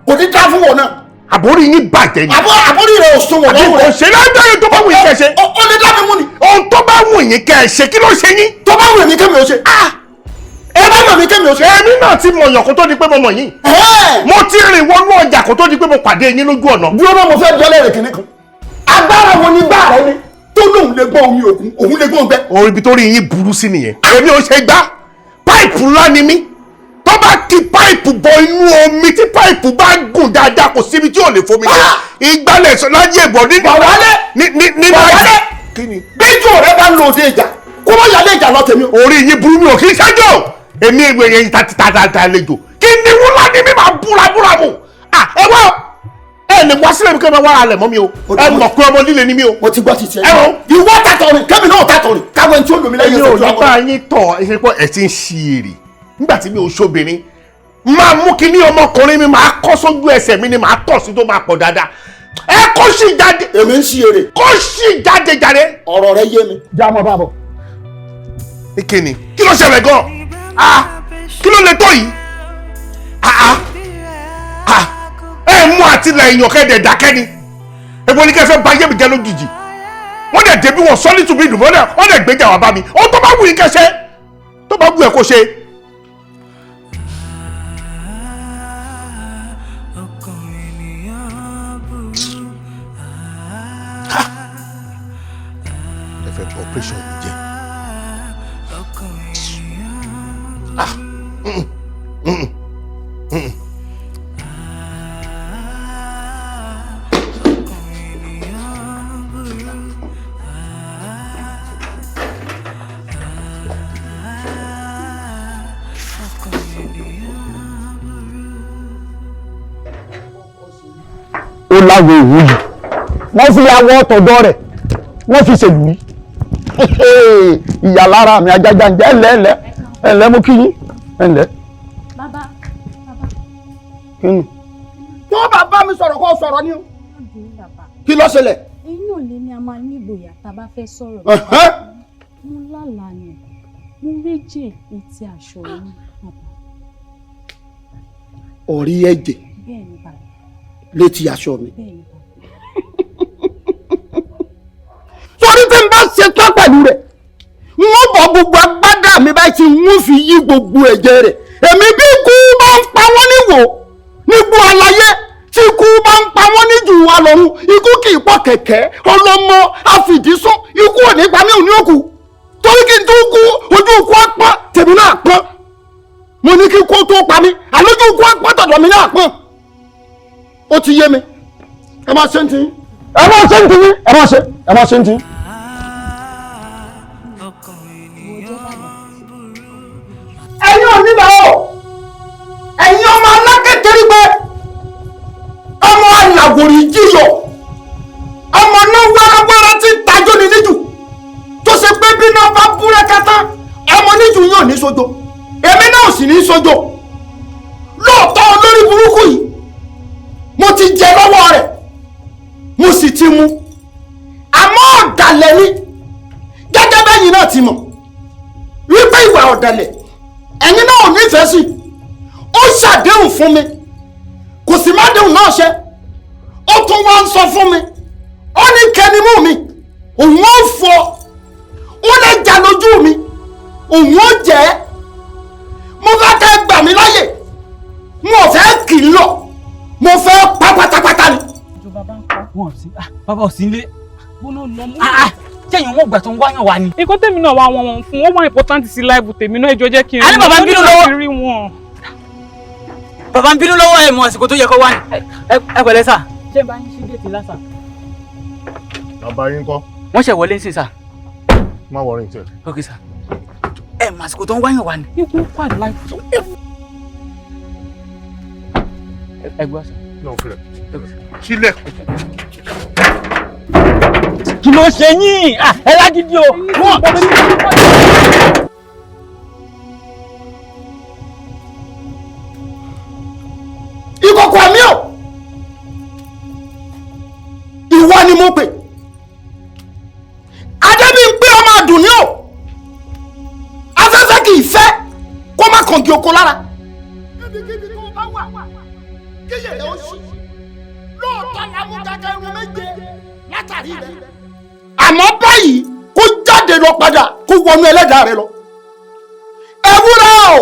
kò ní dáa fún wọn náà. àbórí yín bàjẹ́ ni. àbórí rẹ̀ ò sún wọn lọ́wọ́ rẹ̀. òṣèlú ẹgbẹ́ tó bá wù yín kẹ́ ṣe. ó lè dá mi mú ni. ohun tó bá wù yín kẹ́ ṣe kí ló ṣe yín. tó bá wù mí kẹ́mi ò ṣe. ẹ bá mọ̀ mí kẹ́mi ò ṣe. èmi náà ti mọ̀ yàn kó tó di pé mo mọ̀ yín. mo ti rìn wọnú ọjà kó tó di pé mo pàdé yín lójú ọ̀nà. dúró náà mo fẹ́ jọlẹ̀ rẹ̀ kìnìkan. agbára wo ni gbá rẹ ni tó lóun lè gbọ́ omi òkun òun lè gbọ́ ọgbẹ́. orin ibi tó rí yín burú sí nìyẹn. èmi ò ṣe gbá páìpù ńlá ni mí tó bá ti páìpù bọ inú omi tí páìpù bá gùn dáadáa kò síbi tí ò lè fomi jẹ ìgbálẹ̀ sọ láyé ìbọn ní. bàwálẹ̀ kí ni. bíjò rẹ bá ń lo òde ìjà kó má yálé ìjà lọ tèmi. orí yín burú mi ò kí ń ṣẹ́jọ́ èmi ìwé yẹn tàtàtà lejò kí ni wúlá ni mi máa búra mu. ẹ wá ẹ lè wá sílẹ̀ mi kí ẹ máa wá alẹ̀ mọ́ mi o ẹ mọ̀ pé ọmọ líle ni mi o. mo ti gbọ́ ti tiẹ̀. ẹ wọ ìwọ tàtọ̀rìn kẹ́mi náà tàtọ̀rìn káwọn ẹni tí ó lòmí lẹ́yìn ẹ̀sẹ̀ tó nípa yín tọ̀ ẹ ṣe pé ẹ ti ń ṣi èrè nígbà tí mi ò ṣobìnrin máa mú kí ní ọmọkùnrin mi máa kọ́ sójú ẹsẹ̀ mi ni máa tọ̀ sí tó máa pọ̀ dáadáa ẹ kó sì jáde. èmi ń ṣi èrè. kó sì jáde jáde. ọ̀rọ̀ rẹ yé mi. já mọ́ bàbọ̀. kíni kí ló ṣẹlẹ̀ gan-an kí ló lè tó yìí ẹ mú àtìlẹ̀ èèyàn kẹ́ẹ̀dẹ̀ dákẹ́ ni èwo ni kẹfẹ́ bá yẹ́mi jẹ́ lójijì wọ́n dẹ̀ débi wọn sọ́ọ́lì tùbí ìdùnnú wọ́n dẹ̀ gbéjà wá bá mi ó tó bá wù yín kẹsẹ́ tó bá wù ẹ kó ṣe. ẹ fẹ́ operation mi jẹ́. ó láwo ìwú yìí wọ́n fi awọ ọ̀tọ̀dọ̀ rẹ̀ wọ́n fi ṣèlú rí ìyá lára mi ajájá ń jẹ́ ẹ̀lẹ́ mú kí yín ẹ̀lẹ́. bàbá. kí ni. tó bá bá mi sọ̀rọ̀ kó sọ̀rọ̀ ni o. kí ló ṣẹlẹ̀. inú ilé ni a máa ní ìgboyà tá a bá fẹ́ sọ̀rọ̀. mo lálàá ni mo réjè etí aṣọ yín bàbá. orí ẹ̀jẹ̀ bẹ́ẹ̀ ni bàbá. létí aṣọ mi. bẹ́ẹ̀ ni bàbá. sórí tí n bá ṣe tán pẹ̀lú rẹ̀ wọ́n bọ̀ gbogbo agbádá mi báyìí tí wọ́n fi yí gbogbo ẹ̀jẹ̀ rẹ̀ èmi bí ikú bá ń pa wọ́n níwò nígbó aláyé tí ikú bá ń pa wọ́n níjù wa lọ́run ikú kì í pọ̀ kẹ̀kẹ́ ọlọ́mọ àfìdísọ́ ikú ò ní pa mí ò ní òkú torí kí n tó kú ojú ikú á pọ́n tèmi náà pọ́n mo ní kí ikú tó pa mí àlójú ikú á pọ́n tọ̀dọ̀ mi náà pọ́n ó ti yé mi ẹ máa ṣe ń tiyín. ẹ máa ṣe ń tiyín ẹ máa ṣe ń tiyín. ẹ̀yin oníbà o ẹ̀yin ọmọ alákẹ́kẹ́rí pé ọmọ àlàwòrì jíyọ ọmọ náà wárawára tí ń tajọ́ ní níjù tó ṣe pé bí náà bá búrẹ́kátá ọmọ níjù yóò ní sójó èmi náà sì ní sójó lóòótọ́ olórí burúkú yìí mo ti jẹ lọ́wọ́ rẹ̀ mo sì ti mu àmọ́ ọ̀dàlẹ̀ ni gẹ́gẹ́ bẹ́yìn náà ti mọ̀ wípé ìwà ọ̀dàlẹ̀ ẹ̀yin náà ò nífẹ̀ẹ́ sí ó ṣàdéhùn fún mi kò sì má déhùn náà ṣe ó tún wá ń sọ fún mi ó ní kẹnimú mi òun ó fọ ó lè jà lójú mi òun ó jẹ́ mo fẹ́ kẹ́ gbà mí láyè mo fẹ́ kì í lọ mo fẹ́ pa pátápátá ni. bàbá ò sí ilé. sẹ́yìn wọn gbà tó ń wáyàn wá ni. nǹkan tèmi náà wá wọn fún wọn wá important sí láìbù tèmi náà ẹjọ́ jẹ́ kí n rí wọn. bàbá ń bínú lọ́wọ́ rí wọn. bàbá ń bínú lọ́wọ́ ẹ̀ mọ̀ àsìkò tó yẹ kó wá ní. ẹ pẹ̀lẹ́ sà. ṣé bá yín ṣí géètì lásà. bàbá yín kọ́. wọ́n ṣẹ̀ wọlé ń sìn sà. má wọrin tẹ. ok sir ẹ màsìkò tó ń wáyàn wá ni. ikú pàdé láì fún ẹ gbọ́ sir. náà fílẹ̀ sílẹ̀. kí ló ṣe yín ẹ lágídí o. ìkòkò àmì ò ìwọ ni mo pè adébí ń pé ọmọ àdùnní ò afẹ́fẹ́ kì í fẹ́ kó má kàn kí oko lára. kíbikíbi tó bá wà kíyè rẹ̀ ó ṣì lóòótọ́ la mú gẹ́gẹ́ irun méje látàrí rẹ̀ àmọ́ báyìí kó jáde lọ padà kó wọnú ẹlẹ́dàá rẹ̀ lọ. ewúrẹ́ o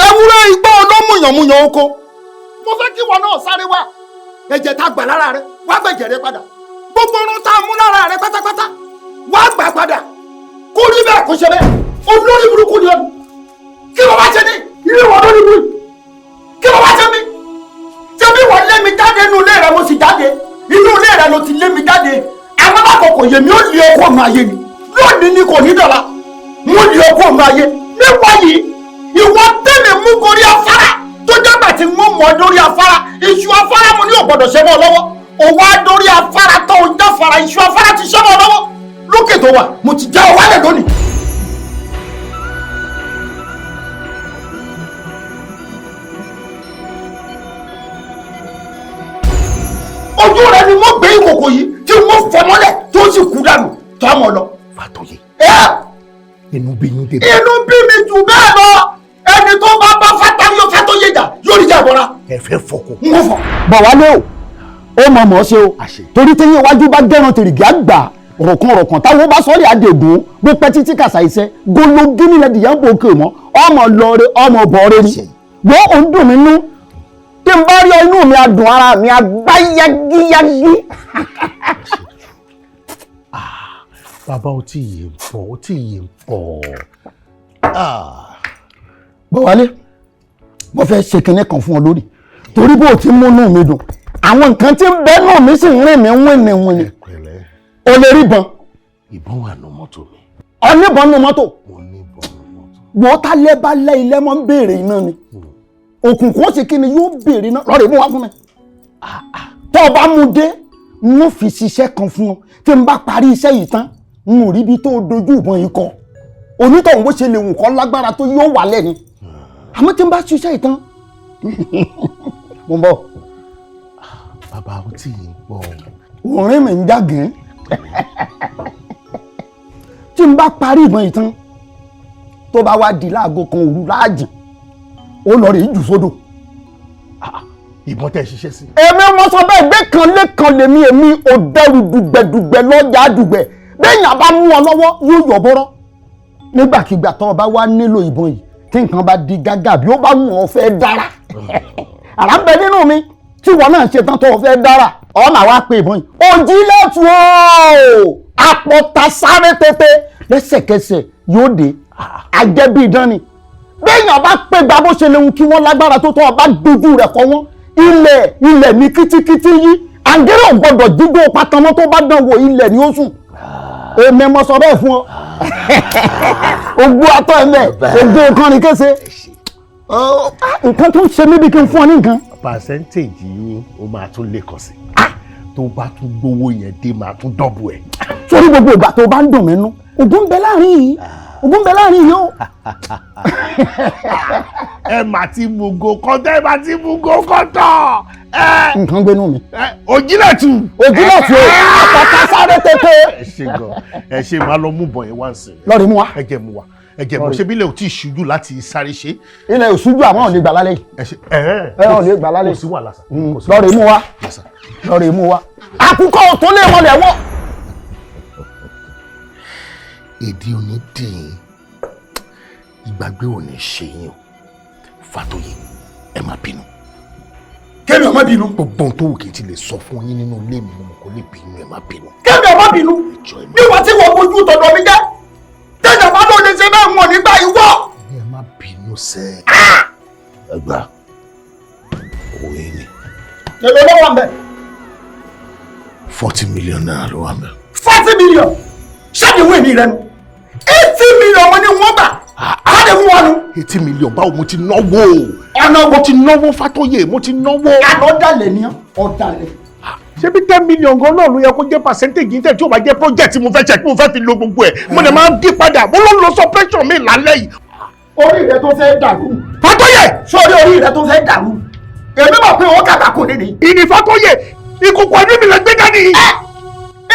ewúrẹ́ igbó olómùyànmùyàn oko mo fẹ́ kí wọn náà sáré wá ẹ̀jẹ̀ tá a gbà lára rẹ wá gbẹ̀jẹ̀ rẹ padà gbogbo orun tá a mú lára rẹ pátápátá wá gbà padà kó rí bẹ́ẹ̀ kó ṣe bẹ́ẹ̀ olórí burúkú ni ọdún kí wọ́n wá ṣe ní ilé wọn lórí burúkú kí wọ́n wá ṣe mí ṣé bí wọ́n lé mi jáde inú ilé rẹ mo sì jáde inú ilé rẹ ló ti lé mi jáde àwọn alákòókò yèmí ó lé ọkọ ọmọ ayé ni lónìí ni kò ní dọ̀la mo lé ọkọ ọmọ ayé nípa yìí ìwọ tẹ́lẹ̀ mú gorí afárá tó jágbà tí wọ́n mọ̀ lórí afárá iṣu afárá mo ní ò gbọ́dọ̀ ṣe mọ́ lọ́wọ́ òwò adórí afárá tó ń jáfara iṣu afárá ti ṣe mọ́ lọ́wọ́ lókè tó wà mo ti já ọ wálẹ̀ lónìí. ojú rẹ ni mo gbé ìkòkò yìí tí mo fọ mọ́lẹ̀ tó sì kú dànù tó mọ̀ lọ. Fàtòyè inú bí yín dé. inú bí mi jù bẹ́ẹ̀ lọ ẹni tó bá bá Fàtòyè jà yóò rí jà bọ́ra. ẹ fẹ́ fọkọ. n kò fọ. bọ̀ wálé o ó mọ̀ mọ̀ ṣe o torí téyín iwájú bá gẹ́ran tèrìgì àgbà ọ̀rọ̀kan táwọn bá sọ́ọ́rì àdègùn bó pẹ́ títí kàṣà iṣẹ́ gológí nílẹ̀ dìyà ń bò òkè mọ́ ọmọ lọ́ọ̀rẹ́ ọmọ bọ̀ọ̀rẹ́ ni wọ́n ò ń dùn mí nú tí n bá rí inú mi adùn ara mi agbá yagiyagi. bàbá ó tí yé ń pọ̀ ó tí yé ń pọ̀. Bọ̀wálé mo fẹ́ ṣe kinní kan fún ọ lórí torí bó ti múnú mi dùn àwọn nǹkan tí ń bẹ náà mi sì ń rìn mí wìnìwìnì o lè rí ìbọn. ìbọn wà nù mọ́tò mi. ọ̀nìbọn nù mọ́tò. mo ní ìbọn nù mọ́tò. wọ́n tá lẹ́ bá lẹ́ ilé mọ́ ń béèrè iná ni òkùnkùn ó ṣe kí ni yóò béèrè iná lọ́rọ̀ ìmú wá fún mi. tó o bá mú dé n ó fi ṣiṣẹ́ kan fún ọ tí n bá parí iṣẹ́ yìí tán n ò rí ibi tó dojú ìbọn yìí kọ onítọ̀hún bó ṣe lè wù kọ́ lágbára tó yóò wà lẹ́ni àmọ́ tí n bá ṣiṣẹ́ yìí tán mo ń bọ̀. bàbá ó tí yé ń pọ̀. òórìn mi ń jágìn tí n bá parí ìbọn yìí tán tó bá wá di láago kan òru láàjìn ó lọ rè é jù sódò. ìbọn tẹ́ ṣiṣẹ́ sí. èmi mo sọ bẹ́ẹ̀ gbé kan lẹ́kan lèmi èmi ò dẹrù dùgbẹ̀dùgbẹ̀ lọ́jà dùgbẹ̀ bẹ́ẹ̀yàn bá mú ọ lọ́wọ́ yóò yọ bọ́rọ́ nígbàkigbà tó o bá wá nílò ìbọn yìí tí nǹkan bá di gágà bí ó bá mú ọ fẹ́ dára àrà ń bẹ nínú mi tí wọn náà ṣe tán tó o fẹ́ dára ọ máa wá pé ìbọn yìí òjì lẹ́tù o àpọ̀tà sáré tètè lẹ́sẹ̀kẹsẹ̀ yóò dé àjẹbí ìdán ni bẹ́ẹ̀yàn bá pé gba bó ṣe léwu kí wọ́n lágbára tó tọ́ ọ bá dojú rẹ̀ kọ́ wọ́n ilẹ̀ ní kítíkítí yí àǹgẹ́rẹ́ ò gbọ́dọ̀ jígbó patamọ́ tó bá dán wò ilẹ̀ ní ó sùn èmi mo sọ bẹ́ẹ̀ fún ọ ogún atọ́ ẹ̀mẹ́ ogún kan ní kése nǹkan tó ń ṣe mí bí kí n fún ọ ní nǹkan. pàṣẹ́ntéèjì yín ó máa tún lékàn sí tó bá tún gbowó yẹn dé máa tún dọ́bù ẹ̀. sórí gbogbo ìgbà tó bá ń dùn mí nú ogún ń bẹ láàrin yìí ogún ń bẹ láàrin yìí o. ẹ mà ti mugo kọ́tọ́ ẹ mà ti mugo kọ́tọ́. nǹkan gbénú mi. òjìlẹ̀tù. òjìlẹ̀tù àpáta sáré tètè. ẹ ṣe gan ẹ ṣe máa lọ mú bọ̀ yẹn wá sí. lọ́ọ̀rì mú wa. ẹ jẹ́ mú wa ẹ jẹ́ mú ṣe bí ilẹ̀ ò tí ì ṣújú láti sáré ṣe. ilẹ̀ ò ṣújú àwọn ò lè gbà lálẹ́ yìí. ẹ ò lè gbà lálẹ́ yìí. kò sí wàhálà sà. lọ́ọ̀rì mú wa lọ́ọ̀rì mú wa. àkùkọ tó lé wọn lẹ̀ wọ́. èdè ò ní dín ìgbàgbé ò ní ṣe yín o Fàtòyè ẹ má bínú. kémi ọmọ bínú. gbogbo tó wù kí n ti lè sọ fún yín nínú ilé mi mo kò lè bínú ẹ má bínú. kémi ọmọ bínú níwọ̀n tí wọ́n bójú tọ̀dọ̀ mi jẹ́ tẹ̀sán bá lóde ṣe bẹ́ẹ̀ mọ̀ nígbà ìwọ. ẹ má bínú sẹ́ ẹ gbà owó yín ni. èlò ló wà ń bẹ̀. 40 million naira ló wà ń bẹ̀. 40 million ṣáàdì ìwé mi rẹ nu 80 million mo ní wọ́n gbà. Á lè mú wọn nu. 80 million báwo mo ti náwó. Mo ti náwó Fátóyè, mo ti náwó. Ọ̀dàlẹ̀ ni ọ̀dàlẹ̀. Ṣé bí 10 million gan náà ló yẹ kó jẹ́ percentage yìí tẹ̀ tí ó bá jẹ́ project tí mo fẹ́ check mo fẹ́ fi lo gbogbo ẹ̀. Mo dẹ̀ máa ń dí padà. Mo ló lọ suppression mi lálẹ́ yìí. Orí rẹ tó fẹ́ dàrú. Fátóyè! Sórí orí rẹ tó fẹ́ dàrú. Èmi mọ̀ pé ó kàkà kò ní ni. Ìní Fátóyè, ìkòkò ẹbí mi lè gbé dání yìí.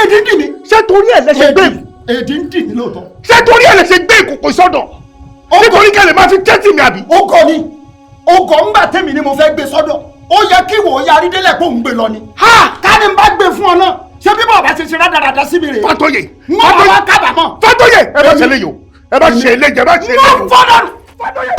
Èdè ń dì ní. Ṣé torí ẹ̀ lẹ ṣe gbé? Èdè ń dì ní lóòótọ́. Ṣé torí ẹ̀ lẹ ṣe gbé ìkòkò sọ́dọ̀? Nítorí kẹ́lẹ̀ máa fi tẹ́tì mi àbí? Ó kọ́ ni. Ogò ńgbà tèmi ni mo fẹ́ gbé sọ́dọ̀. Ó yẹ kí wò ó yarí délẹ̀ kó ń gbé lọ ni. Ká ní n bá gbé fún ọ náà. Ṣé bí bàbá ti ṣe rádaràda síbi rè? Fátóyè. Wọ́n wá kábàámọ̀. Fátóyè! Ẹ bá ṣe léyìí o. Ẹ bá ṣe eléyìí, ẹ bá ṣe eléyìí o. Fátóyè!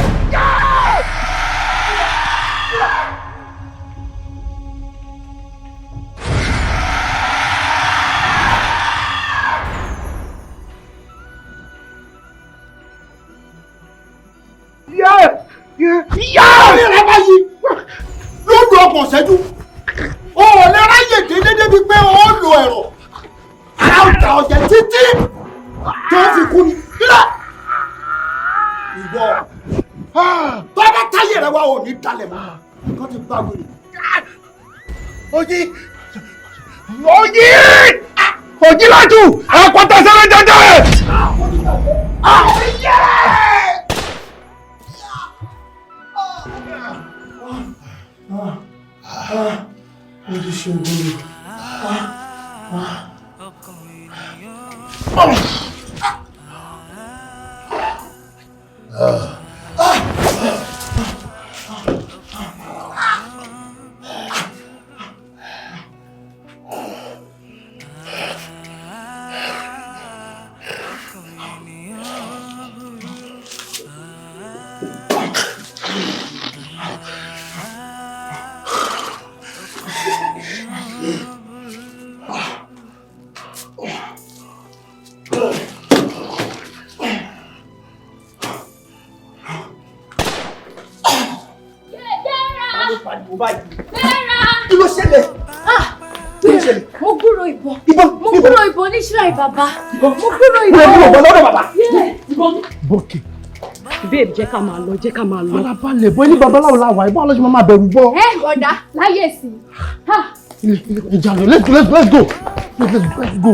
Orí rẹ bá yí lóògùn ọkàn ṣẹ́jú. O ò lè ráyè délé débi pé o ó lo ẹ̀rọ. Ara ọ̀tà ọ̀jẹ̀ títí tó fi kú ni. Kílẹ̀! Ìwọ tó bá táyé rẹ wá ò ní dalẹ̀ mọ́. Nǹkan ti bá wèrè. Ojí! Lájú! Àpáta sẹ́rẹ̀ jẹjẹ! Mo ti ṣe ògbóni. Kí ló ṣẹlẹ̀? Mo gbúrò ìbọn. Mo gbúrò ìbọn ní ṣíráì bàbá. Mo gbúrò Mo gbúrò ìbọn lọ́dọ̀ bàbá. Bọ́kì. Babe, jẹ́ ká máa lọ, jẹ́ ká máa lọ. Farabalẹ̀ bọ́, ní babaláwo la wà, ìbọn ọlọ́sìn máa bẹ̀rù bọ́. Ọ̀dà láyé sí. Ìjà lọ, let's go. Let's go.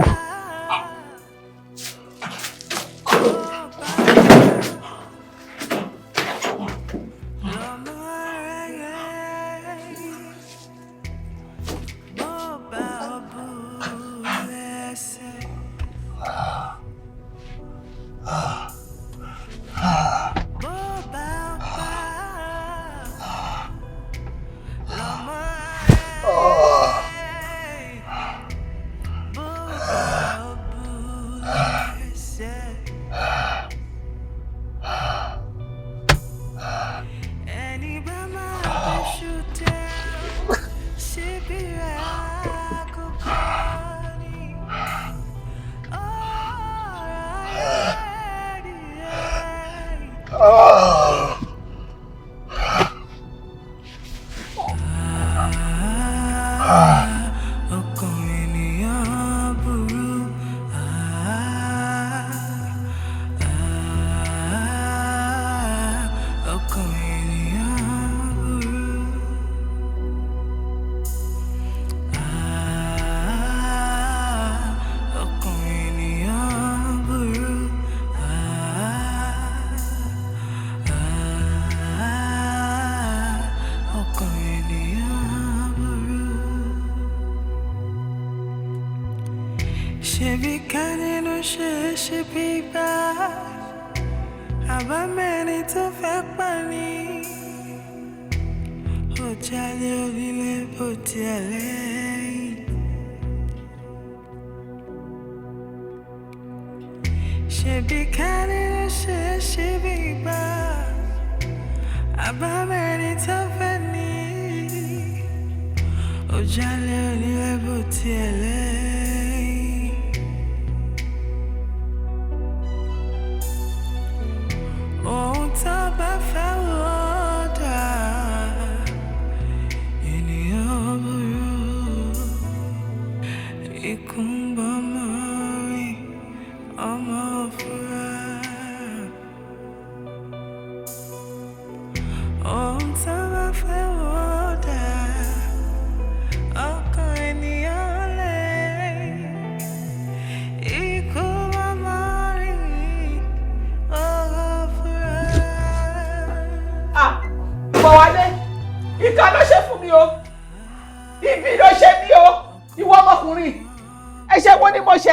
Ṣebí kánínú ṣe bí bá àbámẹ́ni tó fẹ́ pa ni ó jalè onílé bó tiẹ̀ lẹ́yìn. Ṣebí kánínú ṣe bí bá àbámẹ́ni tó fẹ́ ni ó jalè onílé bó tiẹ̀ lẹ́yìn. Ohun tó bá fẹ́ wọ́n dà ènìyàn burú ikú ń bọ́ mọ́ rí ọmọ fúra.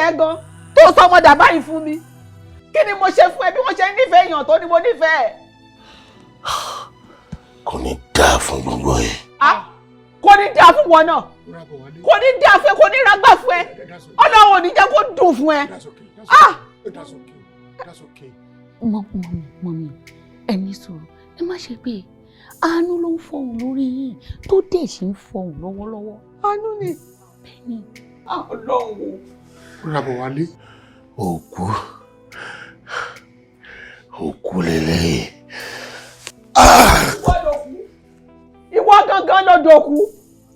nífẹ̀ẹ́ gan tó sọmọdà báyìí fún mi kí ni mo ṣe fún ẹ bí wọ́n ṣe nífẹ̀ẹ́ èèyàn tó ní mo nífẹ̀ẹ́. kò ní dáa fún gbogbo ẹ. kò ní dáa fún wọn náà kò ní dáa fún ẹ kò ní rágbà fún ẹ Ọlọ́run ò ní jẹ́ kó dùn fún ẹ. mọ́mí ẹ ní sùúrù ẹ má ṣe pé àánú ló ń fọhùn lórí yìí tó dẹ̀ sì ń fọhùn lọ́wọ́lọ́wọ́. àánú ni. bẹ́ẹ̀ni. Ọlọ́run. Rábọ̀wálé. òkú lélẹ́yìn. ìwọ gangan ló dòkú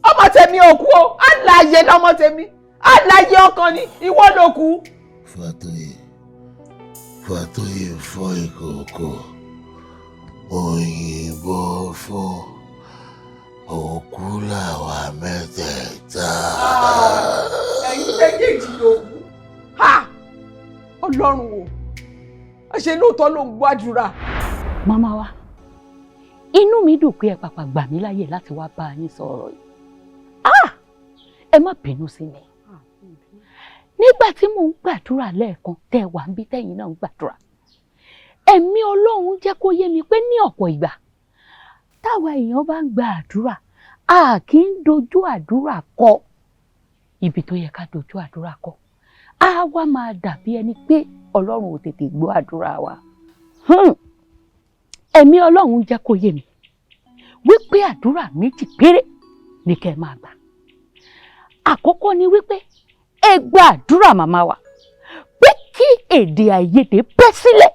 ọmọ tèmi òkú o alààyè lọmọ tèmi alààyè ọkàn ni ìwọ lòkú. Fàtóyè fọ́ ìkòkò òyìnbó fún òkú làwa mẹ́tẹ̀ẹ̀ta. ẹ̀yin méjèèjì lòkú Ọlọ́run o ṣe lóòótọ́ ló ń gbàdúrà. màmá wa inú mi dùn pé ẹ pàpà gbà mí láyè láti wá bá yín sọ̀rọ̀ yìí ẹ má bínú sí mi nígbà tí mò ń gbàdúrà lẹ́ẹ̀kan tẹ́ wà ń bí tẹ́yìn náà ń gbàdúrà ẹ̀mí Ọlọ́run jẹ́ kó yé mi pé ní ọ̀pọ̀ ìgbà táwa èèyàn bá ń gba àdúrà a kì í dojú àdúrà kọ ibi tó yẹ ká dojú àdúrà kọ a wá máa dàbí ẹni pé Ọlọ́run ò tètè gbọ́ àdúrà wa ẹ̀mí Ọlọ́run jẹ́ kó yé mi wípé àdúrà méjì péré ni kẹ́ máa gbà àkọ́kọ́ ni wípé ẹ gba àdúrà màmá wa pé kí èdè àìyedè bẹ́ sílẹ̀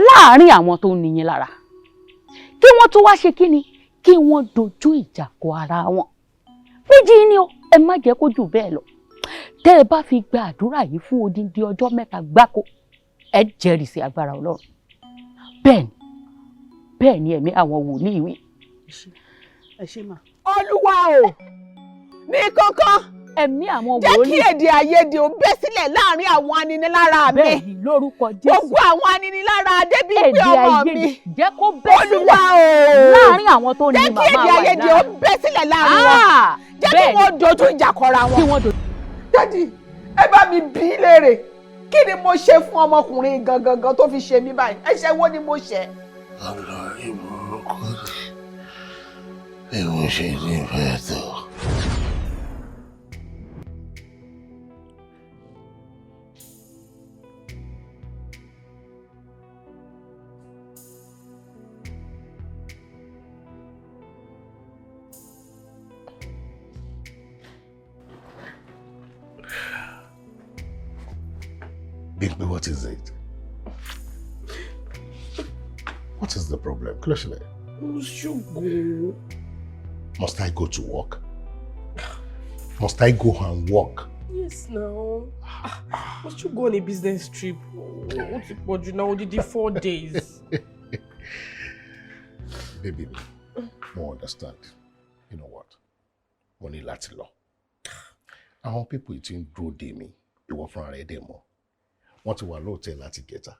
láàárín àwọn tó ń níyín lára kí wọ́n tún wá ṣe kí ni kí wọ́n dojú ìjà kọ ara wọn méjì ni o ẹ má jẹ́ kó jù bẹ́ẹ̀ lọ tẹ́ ẹ bá fi gba àdúrà yìí fún odindi ọjọ́ 3 gbáko ẹ jẹ́rìí sí agbára Ọlọ́run bẹ́ẹ̀ ni ẹ̀mí àwọn wòlíì wí. ẹ ṣe mà. Olúwa o ní kankan ẹ̀mí àwọn jẹ́ wòlíì kí èdè àìyedè ó bẹ́ sílẹ̀ láàrin àwọn aninilára mi. bẹ́ẹ̀ni lórúkọ Jésù. gbogbo àwọn aninilára débi pé ọmọ mi. jẹ́ kó bẹ́ sílẹ̀ Olúwa o láàrin àwọn tó ní màmá wa jẹ́ kí èdè àìyedè ó bẹ́ sílẹ̀ láàrin wọn. jẹ́ kí wọ́n dojú ìjà kọra wọn. dádì ẹ bá mi bí léèrè kí ni mo ṣe fún ọmọkùnrin gangan tó fi ṣe mí báyìí ẹ̀ṣẹ̀ wo ni mo ṣẹ̀. Olórí burúkú bí mo ṣe nífẹ̀ẹ́ tó. Bigby, what is it? What is the problem? Closely. Must I go to work? Must I go and work? Yes, now. Must you go on a business trip? What's it for you now? Did 4 days? Baby, more understand. You know what? Money láti lọ. Àwọn people tí ń dúró dè mí, ìwọ fúnra rẹ̀ dẹ̀ mọ̀. Wọ́n ti wà lóòtẹ́ẹ̀lì láti gẹ̀ta.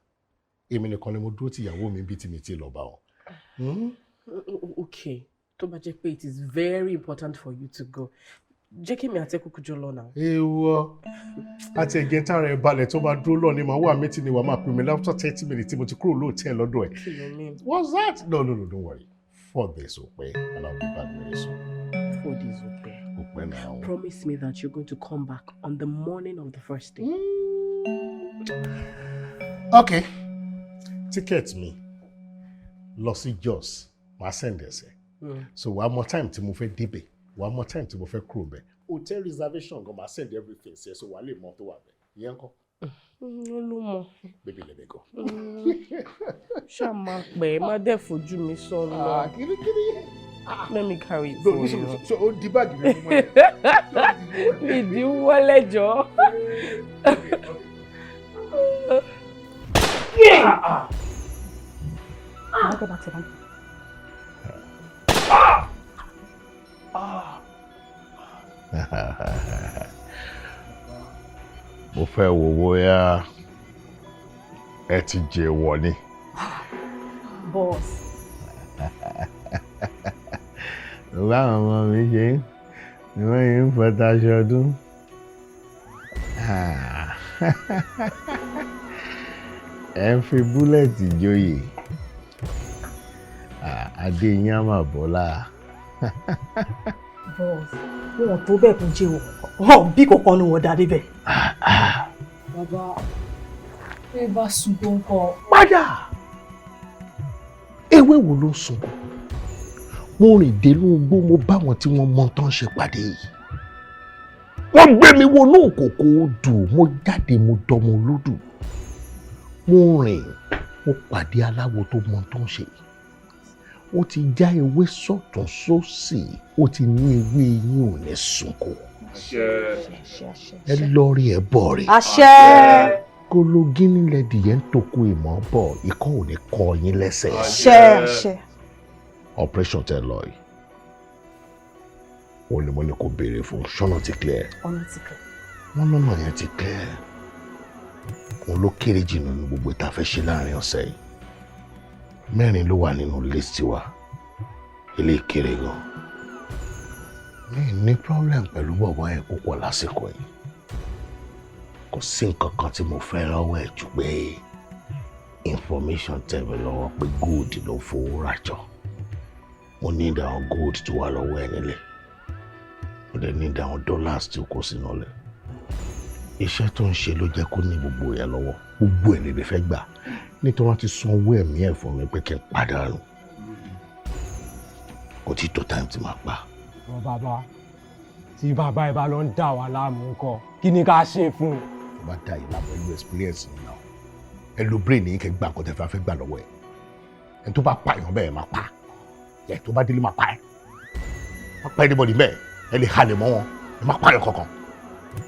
Èmi nìkan ni mo dúró tí ìyàwó mi bí tí mi ti lọ bá wọn. Okay. Tó bá jẹ́ pé it is very important for you to go. Jẹ́ kí mi àti kúkú jọ lọ náà. Ewọ. Àti ẹ̀gẹ́ta rẹ̀ balẹ̀ tó bá dúró lọ ni màá wà mí tí ni wàá máa pè mí after 30 minutes tí mo ti kúrò lóòtẹ́ẹ̀lì lọ́dọ̀ ẹ̀. Kí ló mean? What's that? No, don't worry. 4 days will pay and I'll be back very soon. 4 days will pay. Will pay now. Promise me that you're going to come back on the morning of the first day. Okay. Ticket me. Lọ sí Jos. Màá send ẹsẹ̀. So one more time tí mo fẹ́ débẹ̀. One more time tí mo fẹ́ kúrò bẹ̀. Hotel reservation gan, màá send everything sí ẹ so wàá lè mọ tó wà bẹ̀. Ìyẹn ńkọ́? Olúmọ. Baby, let me go. Ṣá máa pẹ́, má dẹ̀ fojú mi sọnù. Kíríkírí. Let me carry it for you. So ó di báàgì rẹ̀ fún ẹ. Ìdíwọ́lẹ̀ jọ. Mo fẹ́ wò bóyá ẹ ti jẹ wọ ni. Boss. Báwọn ọmọ mi ṣe ni wọ́n yìí ń fọta aṣọ ọdún. ẹ ń fi búlẹ̀tì joyè adé yín á mà bọ́lá. bọ́ọ̀sì wọn tó bẹ́ẹ̀ kún jẹ́ wọn bí kankan ni wọ́n dá débẹ̀. bàbá ẹ bá sunkún kọ. padà ewé wo ló ń sunkún mo rìn dénú igbó mo bá wọn tí wọ́n mọ tán ṣe pàdé yìí wọ́n gbé mi wọnú òkòkò odò mo jáde mo dọmọ lódù mo rìn mo pàdé aláwo tó mọ tán ṣe ó ti já ewé sọ́tún sósì ó ti ní ewé yín ò ní sunkún ẹ lọ rí ẹ bọ̀ rí. àṣẹ. kologini lẹ́dìyẹ ń toko ìmọ̀ bọ̀ ikọ́ ò ní kọ yín lẹ́sẹ̀. àṣẹ. operation tẹ lọ yìí wọ́n ní mo ní kó béèrè fún ṣọ́nà ti clear. ọ̀nà ti clear. wọ́n lọ́nà yẹn ti clear òun ló kéré jù nínú gbogbo tá a fẹ́ ṣe láàrin ọ̀sẹ̀ yìí 4 ló wà nínú list wa ilé kéré gan mi ní problem pẹ̀lú bọ̀bọ̀ yẹn púpọ̀ lásìkò yìí kò sí nǹkan kan tí mo fẹ́ lọ́wọ́ ẹ̀ jù pé information tẹ̀ mí lọ́wọ́ pé gold ló fowó ràjọ mo need àwọn gold tó wà lọ́wọ́ ẹ̀ nílẹ̀ mo dẹ̀ need àwọn dollars tí ó kó sínú ọ̀lẹ̀ iṣẹ́ tó ń ṣe ló jẹ́ kó ní gbogbo yẹn lọ́wọ́ gbogbo ẹ̀ lè fẹ́ gbà nítorí wọ́n ti san owó ẹ̀mí ẹ̀ fún mi pé kí n pàdánù kò tí tó time tí màá pa. ọ bàbá tí bàbá ẹ bá lọ ń dà wá láàmú ńkọ́ kí ni ká ṣe fún un. tó bá dá ìlànà ìlú experience mi náà ẹ lo brain yín kẹ gbà nǹkan tẹ fẹ́ gbà lọ́wọ́ ẹ ẹ tó bá pààyàn bẹ́ẹ̀ máa pa ẹ tó bá délé máa pa ẹ máa pa anybody bẹ́ẹ̀ ẹ lè halẹ̀ mọ́ wọn ẹ máa pààyàn kankan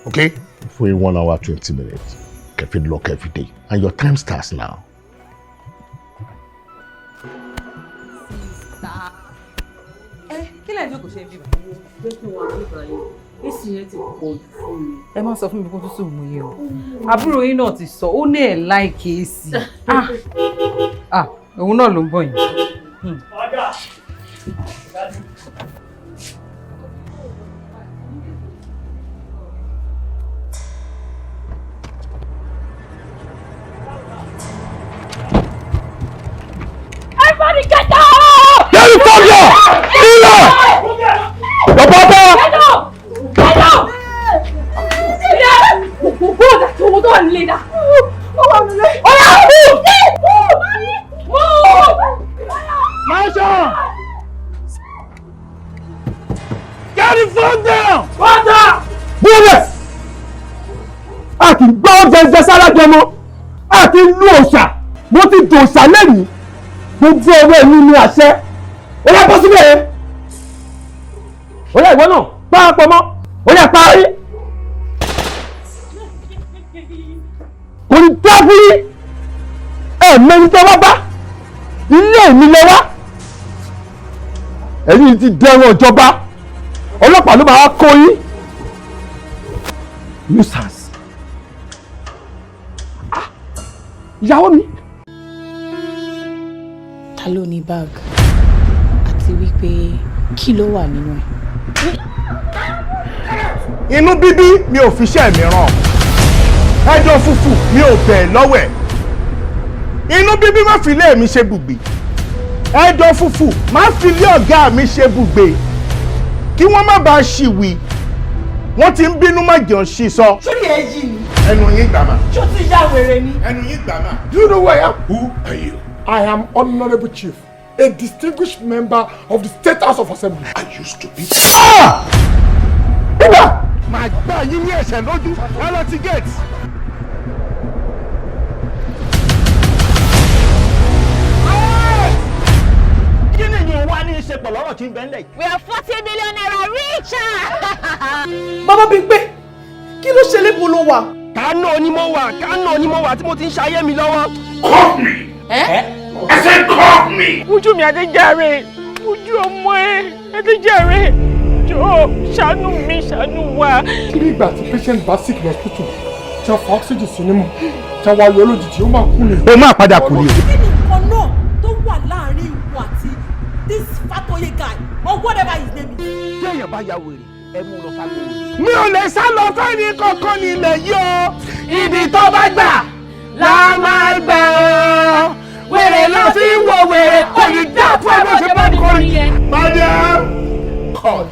ok. for 1 hour 20 minutes kẹfì lọ kẹfì dé and your time starts now. kí lẹ́yìn tó kò ṣe bí bàbá jẹ́ kí wọ́n á nígbà yìí èsì yẹn ti pọ̀ jù fún mi. ẹ má sọ fún mi kó tútù mú yẹ o àbúrò yín náà ti sọ ó ní ẹ̀ láìkè èsì òun náà ló ń bọ̀ yìí. Everybody get down! Get it from here! Mila! Your brother! Get down! Get down! Bọ́ọ̀dà tó wọ́n tó wà nílé dá. Ó wà nílé. Ọ̀yà Masha! Get it from there! Father! Búrẹ̀! A kì í gbọ́ oúnjẹ jẹ sára jẹmọ́, a kì í lu òòṣà, mo ti dòòṣà lẹ́yìn, gbogbo ọwọ́ ẹ̀mí ni àṣẹ. Ó yá bọ́ síbẹ̀ yẹn. Ó yá ìwọ náà, pa á pọ̀ mọ́, ó yá parí. Kò ní dá fún yín, ẹ̀mẹ́ni tó wá bá, ilé mi lọ wá. Ẹ̀yin ti dẹrùn ìjọba, ọlọ́pàá ló máa wá kó yín. Nuisance. Ìyàwó mi. Ta ló ní báàgì àti wípé kí ló wà nínú ẹ̀. inú bíbí mi ò fi iṣẹ́ mi ràn ẹjọ́ fúfú mi ò bẹ̀ lọ́wọ́ ẹ̀ inú bíbí má fi ilé mi ṣe bùgbé ẹjọ́ fúfú má fi ilé ọ̀gá mi ṣe bùgbé kí wọ́n má bàa ṣìwì wọ́n ti ń bínú má jẹun ṣì sọ. sórí ẹ yí ni. ẹnu yín gbà má. ṣó ti ya wèrè ni. ẹnu yín gbà má. Do you know who I am? Who are you? I am Honorable Chief, a distinguished member of the State House of Assembly. I used to be. Ibà! Màá gbá yín ní ẹsẹ̀ lójú ẹ lọ ti gate. kí ni ìyẹn wá ní í ṣe pẹ̀lú ọ̀rọ̀ tí ń bẹ ńlẹ̀ yìí. We are 40 million naira richer. bàbá bí pé kí ló ṣe lébo ló wà. kánò onímọ̀ wà tí mo ti ń ṣayé mi lọ́wọ́. Call me! I said call me! Ojú mi Adéjàre, ojú ọmọ Adéjàre, jọ̀ọ́ ṣàánú wa. Kí ni ìgbà tí patient bá sick ní hospital tí a fa oxygen sí nímú tí a wá yọ lójijì ó máa kú ni. ó máa padà kú ni. kí ni nǹkan náà tó wà láàrin ìwọ àti this Fatoye guy or whatever his name is. tí èèyàn bá ya wèrè ẹ mú lọ ságo wèrè. mi ò lè sá lọ fẹ́ni kankan nílẹ̀ yìí o. ibi tó bá gbà la máa gbà ọ́. wèrè lọ sí wo wèrè kò ní dá fún ẹ bó ṣe bá mi kọ́ nìyẹn. madam cut.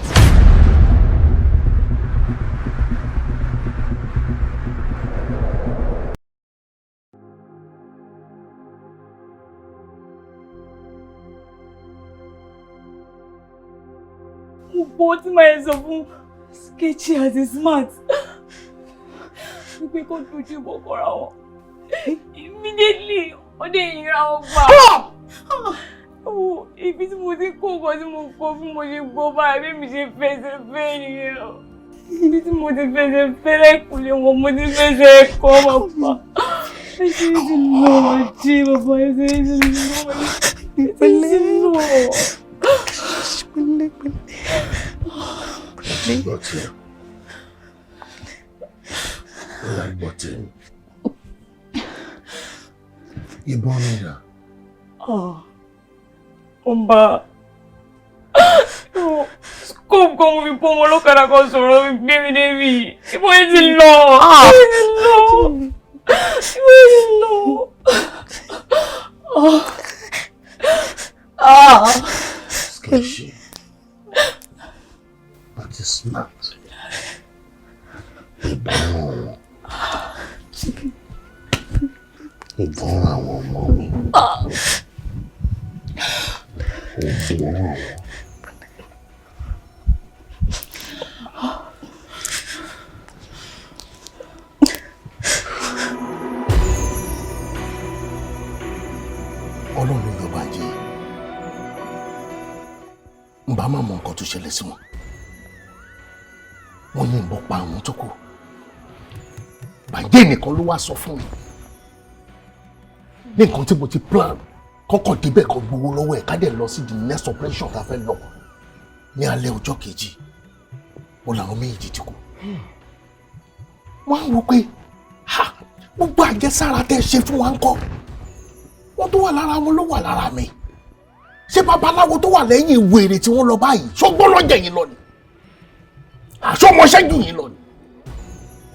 Gbogbo tí màá sọ fún Sketchy àti Smart wípé kó dojú ìbọn kọra wọn. Immediately ó dé ìyíra wọn gbà. Ibi tí mo ti kó nǹkan tí mo kó fún mo ṣe gbọ́ báyìí bí mi ṣe fẹsẹ̀ fẹ́ nìyẹn o. Ibi tí mo ti fẹsẹ̀ fẹ́ lẹ́kùnlé wọn mo ti fẹsẹ̀ kọ́ bàbá. Ẹsẹ̀ ti lọ jí bàbá ẹsẹ̀ ti lọ. Ẹsẹ̀ ti lọ. Gbọ́tí. Ó yà gbọ́tí. Ìbọn mi dà. Ọba. Scope kan mo fi pọ́ wọn lọ́kadà kan sọ̀rọ̀ mi gbé mi débi. Ìbọn yẹn ti lọ. Ìbọn yẹn ti lọ. Sketchy. Àti Smart. Ìbọn àwọn ọmọ mi. Ìbọn àwọn. Ọlọ́run yóò bá jẹ́. N bá má mọ nǹkan tó ṣẹlẹ̀ sí wọn. Wọ́n yìnbọn pa àwọn tó kù. Bàjẹ́ nìkan ló wá sọ fún mi. Ní nǹkan tí mo ti plan kọ́kọ́ débẹ̀ kan gbowó lọ́wọ́ ẹ̀ ká dẹ̀ lọ sí the next operation tá a fẹ́ lọ ní alẹ́ ọjọ́ kejì. Ó làwọn méjì ti kú. Wọ́n á wò pé gbogbo àjẹsára tẹ́ ṣe fún wa ń kọ́. Wọ́n tó wà lára wọn ló wà lára mi. Ṣé babaláwo tó wà lẹ́yìn wèrè tí wọ́n lọ báyìí ṣọgbọ́n lọ́jẹ̀ yìí lọ ni? Àṣọ ọmọṣẹ́jú yìí lọ ni?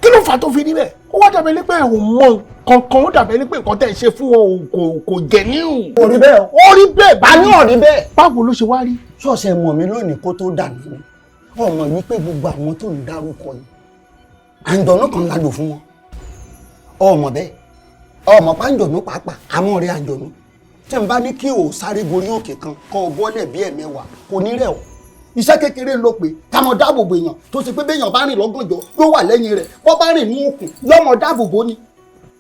Kí ló fà tó fi rí bẹ́ẹ̀? Ó wá dàbẹ̀ ní pé ẹ̀ ò mọ kankan, ó dàbẹ̀ ní pé nǹkan tẹ́ ẹ ṣe fún wọn kò jẹ́ níhù. Ó rí bẹ́ẹ̀. Ó rí bẹ́ẹ̀ bá ní ọ̀rí bẹ́ẹ̀. Báwo ló ṣe wá rí? Ṣọ́ọ̀ṣẹ̀ mọ̀ mí lónìí kó tó dà mí ni. Ọmọ wípé gbogbo àwọn tó ń dárúkọ yìí àǹjọ̀nú kan la lò fún wọn. Ọmọ bẹ́ẹ̀. Ọmọ pàǹjọ̀nú pàápàá àmọ́ rẹ̀ àǹjọ̀nú. Tí n bá ní kí o sáré gorí òkè kan kọ́ ọ bọ́lẹ̀ bí ẹ̀mẹ́wàá kò ní rẹ̀ ọ́. Iṣẹ́ kékeré ló pé ká mọ dáàbòbò èèyàn tó ṣe pé béèyàn bá rìn lọ́gànjọ́ yóò wà lẹ́yìn rẹ̀ bọ́ bá rìn ní òkun yóò mọ dáàbòbò ni.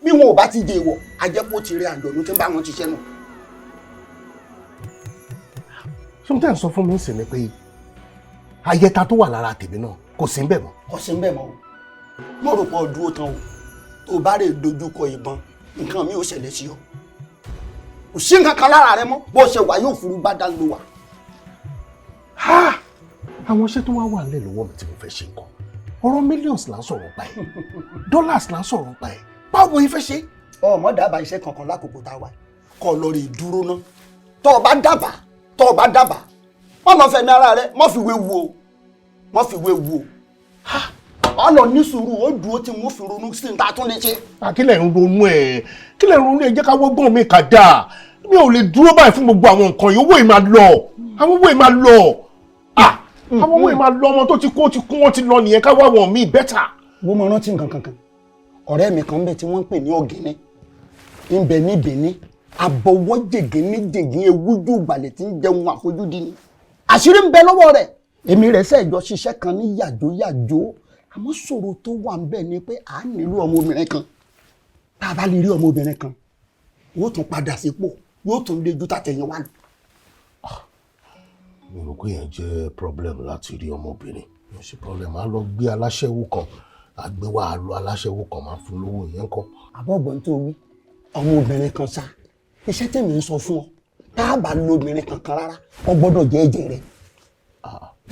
Bí wọn ò bá ti dé ìwọ̀ àjẹpọ̀ ti rẹ̀ àǹjọ̀nú tí ń bá wọn ṣiṣẹ́ nù. Ṣé sọ fún mi sì ni pé ayẹta tó wà lára tèmi náà kò sí ń bẹ̀ mọ́? Kò sí ń bẹ̀ mọ́ o. Mo rò pọ̀ dúró tán o. Tó bá rè dojúkọ ìbọn nǹkan mi ò ṣẹlẹ̀ sí ọ. Kò sí nǹkan kan lára rẹ mọ́ bó ṣe wà yóò furu bá dá ló wà. Àwọn iṣẹ́ tó wá wà nílẹ̀ lọ́wọ́ mi tí mo fẹ́ ṣe nǹkan ọ̀rọ̀ millions là ń sọ̀rọ̀ pa ẹ̀ dollars là ń sọ̀rọ̀ pa ẹ̀ báwo ni fẹ́ ṣe. Ọmọ dábàá iṣẹ́ kankan lákòókò tá a wà kọ́ lọ rí dúró ná tó o bá dábàá wọ́n lọ fẹ̀mí ara rẹ mọ́ fi wé wu o ọ lọ ní sùúrù ó dúró tí wọ́n fi ronú sí ta tún lè ṣe. Kílẹ̀ ń ronú ẹ̀ ẹ jẹ́ ká wọ́gbọ́n mi kà dáa mi ò lè dúró báyìí fún gbogbo àwọn nǹkan yìí owó yìí máa lọ àwọn owó yìí máa lọ àwọn owó yìí máa lọ ọmọ tó ti kú wọ́n ti lọ nìyẹn ká wá wọn míì bẹ́tà. wọ́n mọ rántí nǹkan kankan ọ̀rẹ́ mi kan bẹ tí wọ́n ń pè ní ọ̀gẹ́nẹ́ ń bẹ ní Benin àbọ̀wọ́ jègéníjègé ewújú ìgbàlẹ̀ tí ń jẹun àfojúdi ni àṣírí ń bẹ lọ́wọ́ rẹ̀ èmi rẹ̀ sẹ́ẹ̀jọ ṣiṣẹ́ kan ní yàjóyàjó àmọ́ ṣòro tó wà ń bẹ ni pé à ń nílò ọmọbìnrin kan tá a bá lè rí ọmọbìnrin kan yóò tún padà sípò yóò tún lè ju tàtẹ̀yìn wá lọ. mi ò pé yẹn jẹ́ problem láti rí ọmọbìnrin mi ò ṣe problem á lọ gbé aláṣẹ́wó kan àgbéwá àlọ́ aláṣẹ́wó kan máa fún lówó ìyẹn kan. àbọ̀gbọ̀n tó wí ọmọbìnrin kan sá iṣẹ́ tèmi ń sọ fún ọ tá a bá lo obìnrin kankan rárá ọ gbọ́dọ̀ jẹ́ ẹ̀jẹ̀ rẹ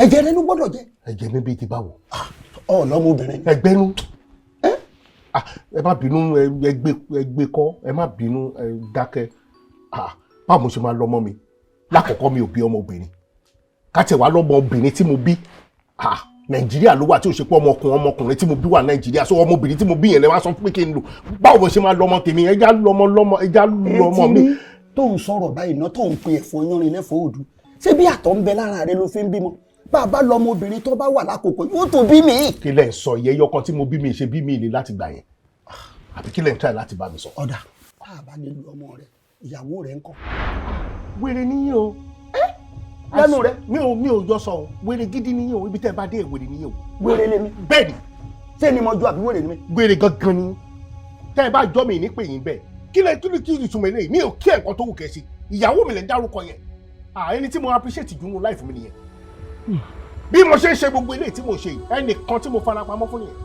ẹ̀jẹ̀ rẹ ló gbọ́dọ̀ jẹ́. ẹ̀jẹ̀ mi bíi ti báwo. lọ́mọbìnrin. ẹgbẹ́nu ẹ má bínú ẹgbẹ́ kọ́ ẹ má bínú dákẹ́ báwo mo ṣe máa lọ́mọ mi lákọ̀ọ́kọ́ mi ò bí ọmọbìnrin káti wá lọ́mọbìnrin tí mo bí Nàìjíríà ló wà tí ò ṣe pé ọmọkùnrin tí mo bí wà Nàìjíríà so ọmọbìnrin tí mo bí yẹn lè wá sọ pé kí n lò báwo mo ṣe máa lọ́mọ tèmi ẹja lọ́mọ mi. tó ń sọ̀rọ̀ báyìí náà tó ń pe ẹ̀fọ́ yanrin lẹ́fọ̀ọ́ òdu ṣé bí àtọ̀ ń bẹ lára rẹ ló fi ń bímọ bàbá lọmọbìnrin tó bá wà lákòókò yóò tó bí mi. kí lẹ̀ ń sọ yẹ yọkan tí mo bí mi ṣe bí mi ilé láti gbà yẹn àbí kí lẹ̀ ń try láti bá mi sọ. ọ̀dà tá a bá lè lu ọmọ rẹ ìyàwó rẹ ń kọ́. wèrè níyìn o lẹ́nu rẹ mi ò jọ sọ o wèrè gidi níyìn o ibi tẹ́ ẹ bá dé wèrè níyìn o. wèrè lèmi. bẹ́ẹ̀ni. ṣé ni mo jọ àbí wèrè ni mi. wèrè gangan ni tẹ́ ẹ bá jọ mi ní pè yín bẹ́ẹ̀ kí ìtumọ̀ eléyìí mi ò kí ẹ̀kọ́ tó wù kẹ́ ṣe ìyàwó mi lè dárúkọ yẹn ẹni tí mo appreciate jù nínú life mi nìyẹn bí mo ṣe ń ṣe gbogbo eléyìí tí mo ṣe ẹnìkan tí mo fara pamọ́ fún nìyẹn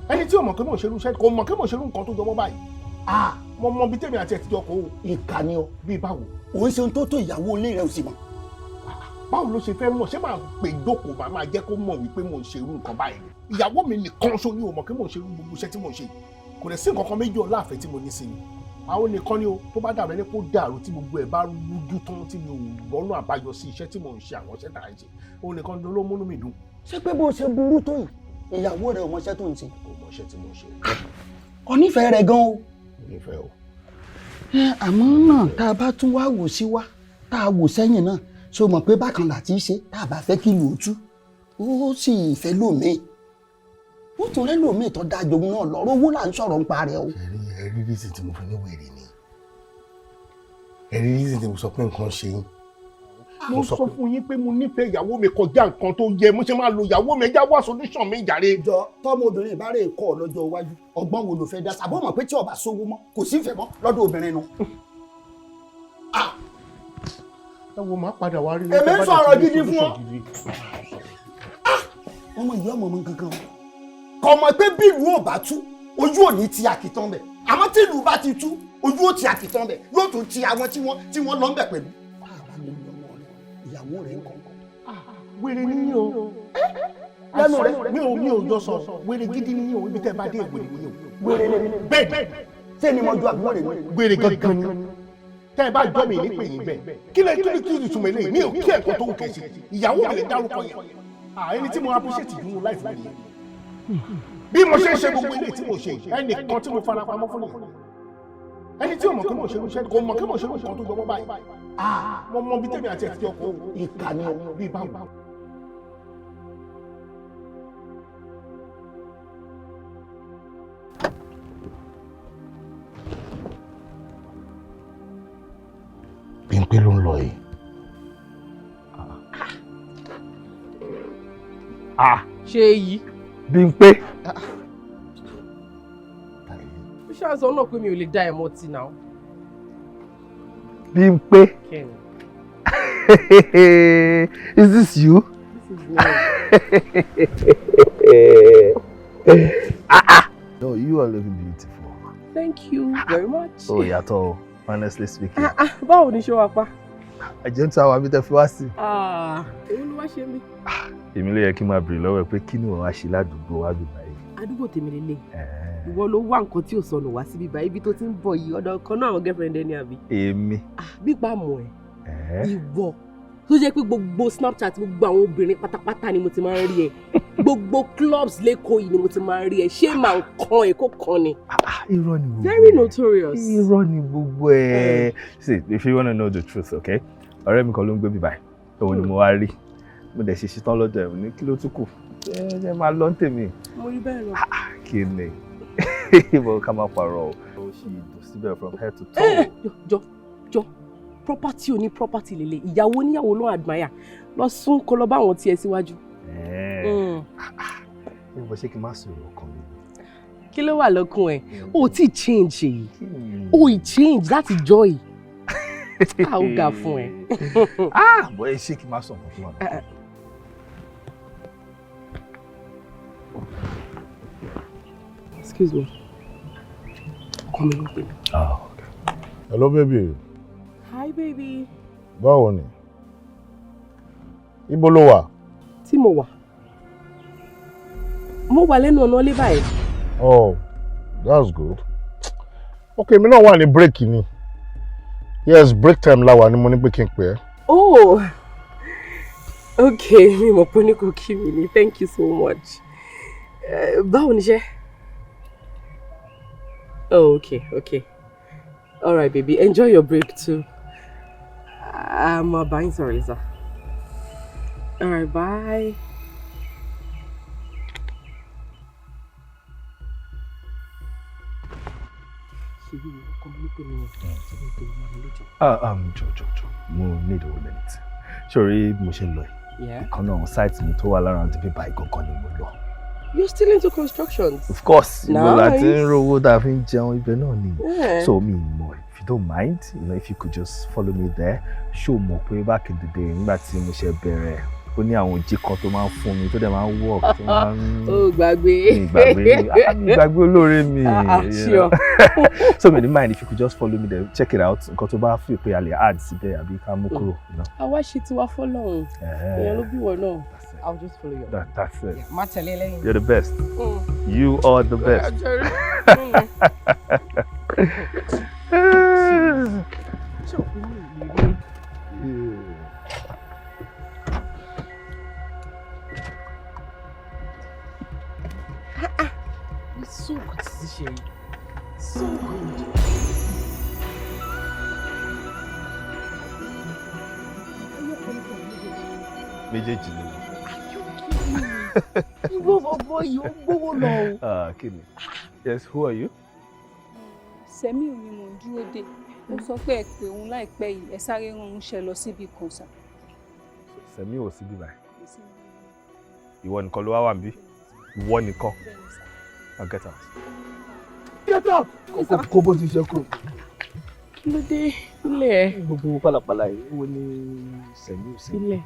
ẹni tí ò mọ̀ pé mo ṣerú iṣẹ́ kò mọ̀ pé mo ṣerú nǹkan tó jọmọ́ báyìí mo mọ bí tèmi àti ẹ̀ ti jọ kó o. ìkànnì o bíi báwo. òun ṣe ohun tó tó ìyàwó ilé rẹ ò sì mọ̀. báwo ló ṣe fẹ́ mọ̀ ṣé máa pè dókòó máa jẹ́ kó mọ̀ wípé mo ń ṣerú nǹkan báyìí ìyàwó mi nìkan ṣo ni o mọ̀ pé mo ń ṣerú gbogbo iṣẹ́ tí mo ń ṣe kò dẹ̀ sí nǹkan kan méjì ọláàfẹ́ tí mo ní sí ni àwọn nìkan ni o tó bá dàbẹ́ ní kó dàrú tí gbogbo ẹ̀ bá rújú tán tí mi ò rọ́nà àbáyọ sí iṣẹ́ tí mò ń ṣe àwọn iṣẹ́ tá à ń ṣe òun nìkan ló múnú mi dùn. ṣé pé bó ṣe burú tó yìí ìyàwó rẹ ò mọṣẹ́ tó ń ṣe. ò mọṣẹ́ tí mo ṣe. kò nífẹ̀ẹ́ rẹ gan o. nífẹ̀ẹ́ o. àmọ́ náà tá a bá tún wá wò sí wá tá a wò sẹ́yìn náà ṣó mọ̀ pé bákan là ti ṣe tá a bá fẹ́ kí lò ó tú ó sì fẹ́ lómi ó tún rẹ́ lómi tó dáa jogun náà lọ́rọ́ owó là ń sọ̀rọ̀ ń pa rẹ̀ o. ẹ̀rí rísì tí mo fi ní wèrè ni ẹ̀rí rísì tí mo sọ pé nǹkan ṣe yín. mo sọ fún yín pé mo nífẹ̀ẹ́ ìyàwó mi kọjá nǹkan tó yẹ mo ṣe máa lo ìyàwó mi ẹja wá solution mi jàre. jọ tọmọbìnrin bá rè kọ́ lọ́jọ́ iwájú ọgbọ́n wo ló fẹ́ dá sábọ́ mọ̀ pé tí ọba sówó mọ́ kò sí ìfẹ́ mọ́ lọ́dọ̀ obìnrin nu. ẹ wo máa padà wá rí. èmi ń sọ̀rọ̀ gidi fún ọ. ọmọ ìyá ọmọ mi kankan kò mọ̀ pé bí ìlú ò bá tú ojú ò ní ti àkìtàn bẹ̀ àmọ́ tí ìlú bá ti tú ojú ò ti àkìtàn bẹ̀ yóò tún ti àwọn tí wọ́n lọ ń bẹ̀ pẹ̀lú. ìyàwó rẹ̀ ń kọ̀ọ̀kan. wèrè níyìn o lẹ́nu rẹ̀ mi ò jọ sọ wèrè gidi níyìn o ibi tẹ́ bá dé wèrè níyìn o. wèrè lèmi. bẹ́ẹ̀ ṣé ni mo ju àbí wèrè ni. wèrè gangan ni tẹ́ ẹ bá jọ mi ní pè yín bẹ́ẹ̀ kí ìtumọ̀ eléyìí mi ò kí ẹ̀kọ́ tó wù kẹ́ ṣe ìyàwó mi lè dárúkọ yẹn ẹni tí mo appreciate jù nínú life mi nìyẹn bí mo ṣe ń ṣe gbogbo ilé tí mo ṣe ẹnìkan tí mo fara pamọ́ fún nìyẹn ẹni tí ò mọ̀ pé mo ṣerú iṣẹ́ kò mọ̀ pé mo ṣerú nǹkan tó jọmọ́ báyìí mo mọ bí tèmi àti ẹ̀ ti jọ kó ìkànnì bíi báwo. Bímpé ló ń lọ yìí. ṣé èyí. Bímpé. ó ṣàṣọ náà pé mi ò lè dá ẹ mọ́ tì náà. Bímpé. Is this you? This is me. No, you are looking beautiful. Thank you very much. Oh, yàtọ̀, honestly speaking. Báwo ni ṣé wàá pa? Àjẹ́ ń tún àwọn àbí tẹ́ fi wá sí. Èwo ló wá ṣe mí? Èmi ló yẹ kí n máa bèrè lọ́wọ́ ẹ pé kí ni òun á ṣe ládùúgbò wá bíbá yìí. Àdúgbò tèmi lélẹ̀. Ìwọ ló wá nǹkan tí ò sọnù wá sí bíbá ibi tó ti ń bọ̀ yìí ọ̀dọ̀ kan náà àwọn girlfriend ẹni àbí. Èmi. Gbígbà mọ̀ ẹ́. Ìwọ tó jẹ́ pé gbogbo Snapchat gbogbo àwọn obìnrin pátápátá ni mo ti máa ń rí ẹ. Gbogbo clubs lẹ́kọ̀ọ́ yìí ni mo ti máa ń rí ẹ. Ṣé màá kan ẹ̀ kó kan ni? Irọ́ ni gbogbo ẹ̀. Very notorious. Irọ́ ni gbogbo ẹ̀. See, if you wanna know the truth, okay? Ọ̀rẹ́ mi kan ló ń gbé mi báyìí. Òun ni mo wá rí. Mo dẹ̀ ṣe ṣetán lọ́dọ̀ ẹ̀ ní kí ló tún kù. Ẹ máa lọ ń tèmi. Mo rí bẹ́ẹ̀ lọ. Kí ni? Ìbọn ká máa parọ́ o. Ó ṣì dùn síbẹ̀ from head to toe. Jọ property ò ní property lélẹ̀ ìyàwó níyàwó ló admire lọ sún kó lọ bá àwọn tiẹ̀ síwájú. Ìbọn ṣé kí n má sọ èrò kan mi. Kí ló wà lọ́kùn ẹ̀? O ti change èyí. O ì change láti joy. A ó ga fún ẹ. Bọ́ ẹ ṣé kí n má sọ nǹkan fún wa. Excuse me. Come in, baby. Okay. Hello, baby. Hi, baby. Báwo ni? Ibo ló wà? Tí mo wà. Mo wà lẹ́nu ọ̀nà ilé báyìí. Oh, that's good. Okay, mi náà wà ní break ni. Yes, break time la wà ni mo ní pé kí n pè ẹ́. Oh. Okay, mi mọ̀ pé ní kò kí mi ni. Thank you so much. Báwo ni ṣe? Oh, okay. All right, baby. Enjoy your break too. I'm buying some Lisa. All right, bye. Jojo, mo need a minute. Sorry, mo ṣe lọ yìí. Yeah. Ìkan náà site mi tó wà lára ti bíbá ìgangan ni mo lọ. You're still into constructions? Of course. Nice. Ibo láti ń rówó tá a fi ń jẹun ibẹ̀ náà ni. Yeah. So mi mọ̀, if you don't mind, if you could just follow me there. Show mọ̀ pé back in the day nígbà tí mo ṣe bẹ̀rẹ̀ ó ní àwọn òjì kan tó máa ń fún mi tó dẹ̀ máa ń work tó máa ń. Ó gbàgbé. Ìgbàgbé olóore mi. Sure. So mi ní mind if you could just follow me there, check it out. Nǹkan tó bá fi pé a lè add síbẹ̀ àbí ká mú kúrò. Àwa ṣe tiwa fọ́lọ́run. Èèyàn ló bí wọ náà. I'll just follow you. That's it. Má tẹ̀lé lẹ́yìn. You're the best. You are the best. It's so good to see you. So good. Méjèèjì ni. Ìwọ bọ̀bọ̀ yìí ó gbówó lọ. Kí ni? Yes, who are you? Sẹ́mi ò ní mò ń dúró dè. Ó sọ pé ẹ pé òun láìpẹ́ yìí ẹ sáré rán òun ṣe lọ síbi kan sá. Sẹ́mi ò síbí báyìí. Ìwọ nìkan ló wá wà níbí. Ìwọ nìkan. Now get out. Get out! Kó bó ti ṣe kúrò. Kí ló dé ilé ẹ? Gbogbo pálapàla yìí, ó ní Sẹ́mi ò sí. Ilé.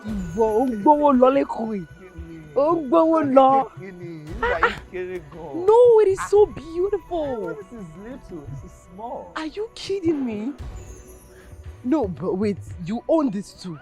Ìwọ ó gbówó lọ lẹ́kọ̀ọ́ yìí. Ó gbówó lọ. No, it is so beautiful. This is little. This is small. Are you kidding me? No, but wait. You own this too.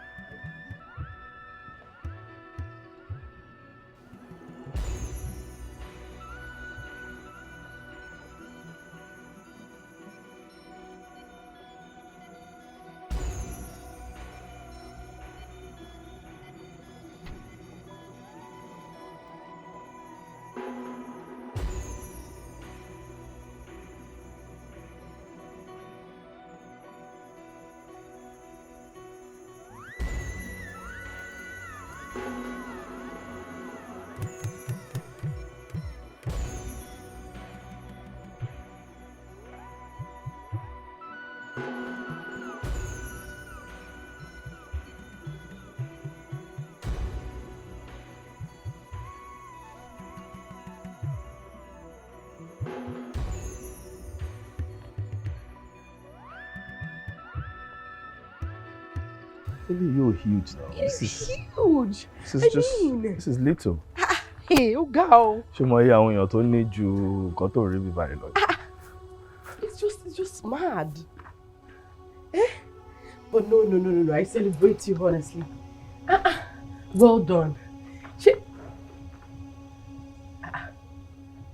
You're huge now. This is huge. This is little. Hey, ó ga o. Ṣé mo rí àwọn èèyàn tó ní ju nǹkan tó rí bíbá yìí lọ? It's just mad. But no. I celebrate you honestly. Well done. Ṣé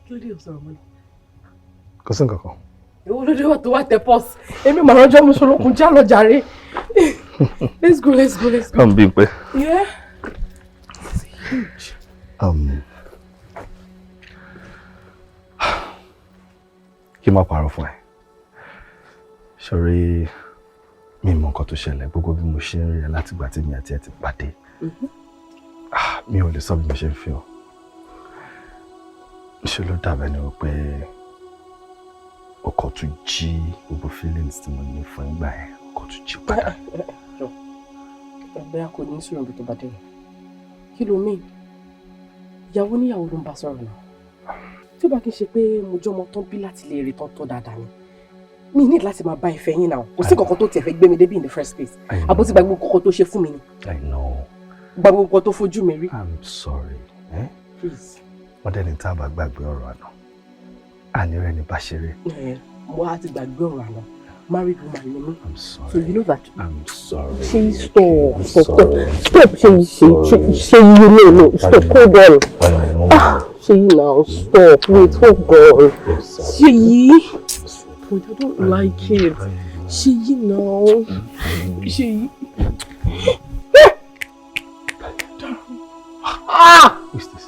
kí ló dé ọ̀sán ọmọ ni? Kò sí nǹkan kan. Èwo ló dé wà tó wà tẹ pọ́s? Èmi màá ránjọ́ mo ṣolókun já lọ jàre. Let's go. Come, Bimpe. Yeah. It's huge. Kí má parọ́ fún ẹ. Ṣọ̀rí mi mọ nǹkan tó ṣẹlẹ̀ gbogbo bí mo ṣe ń rí ẹ látìgbà tí mi àti ẹ ti pàdé. Mi ò lè sọ bí mo ṣe ń fi ọ. Ṣé ló dàbẹ̀ ni wípé ọkọ̀ tún jí gbogbo feelings tí mo ní fún ìgbà yẹn ọkọ̀ tún jí padà. Bẹ́ẹ̀ kò ní sọ̀rọ̀ bí tó bá dé. Kí ló mean? Ìyàwó níyàwó ló ń bá sọ̀rọ̀ náà. Tí ó bá kí n ṣe pé mo jọ́ ọmọ tán bí láti lè rí tán tó dáadáa ni. Mi ní láti máa bá ìfẹ́ yín náà. Kò sí kankan tó tiẹ̀ fẹ́ gbé mi débi in the first place. Àbó ti gba gbogbo kankan tó ṣe fún mi ni. I know. Gba gbogbo kankan tó fojú mi rí. I'm sorry. Please. Wọ́n dẹ́ni tá a bá gbàgbé ọ̀rọ̀ àná. Àní rẹ̀ ní bá ṣeré. Mo á ti gbàgbé ọ̀rọ̀ àná. Married woman ni mí. I'm sorry. So you know that. I'm sorry. Say stop. Say no. Stop. Hold on. Say now. Stop. Wait. Hold on. Say. But I don't like it. Say now. Say. Who is this?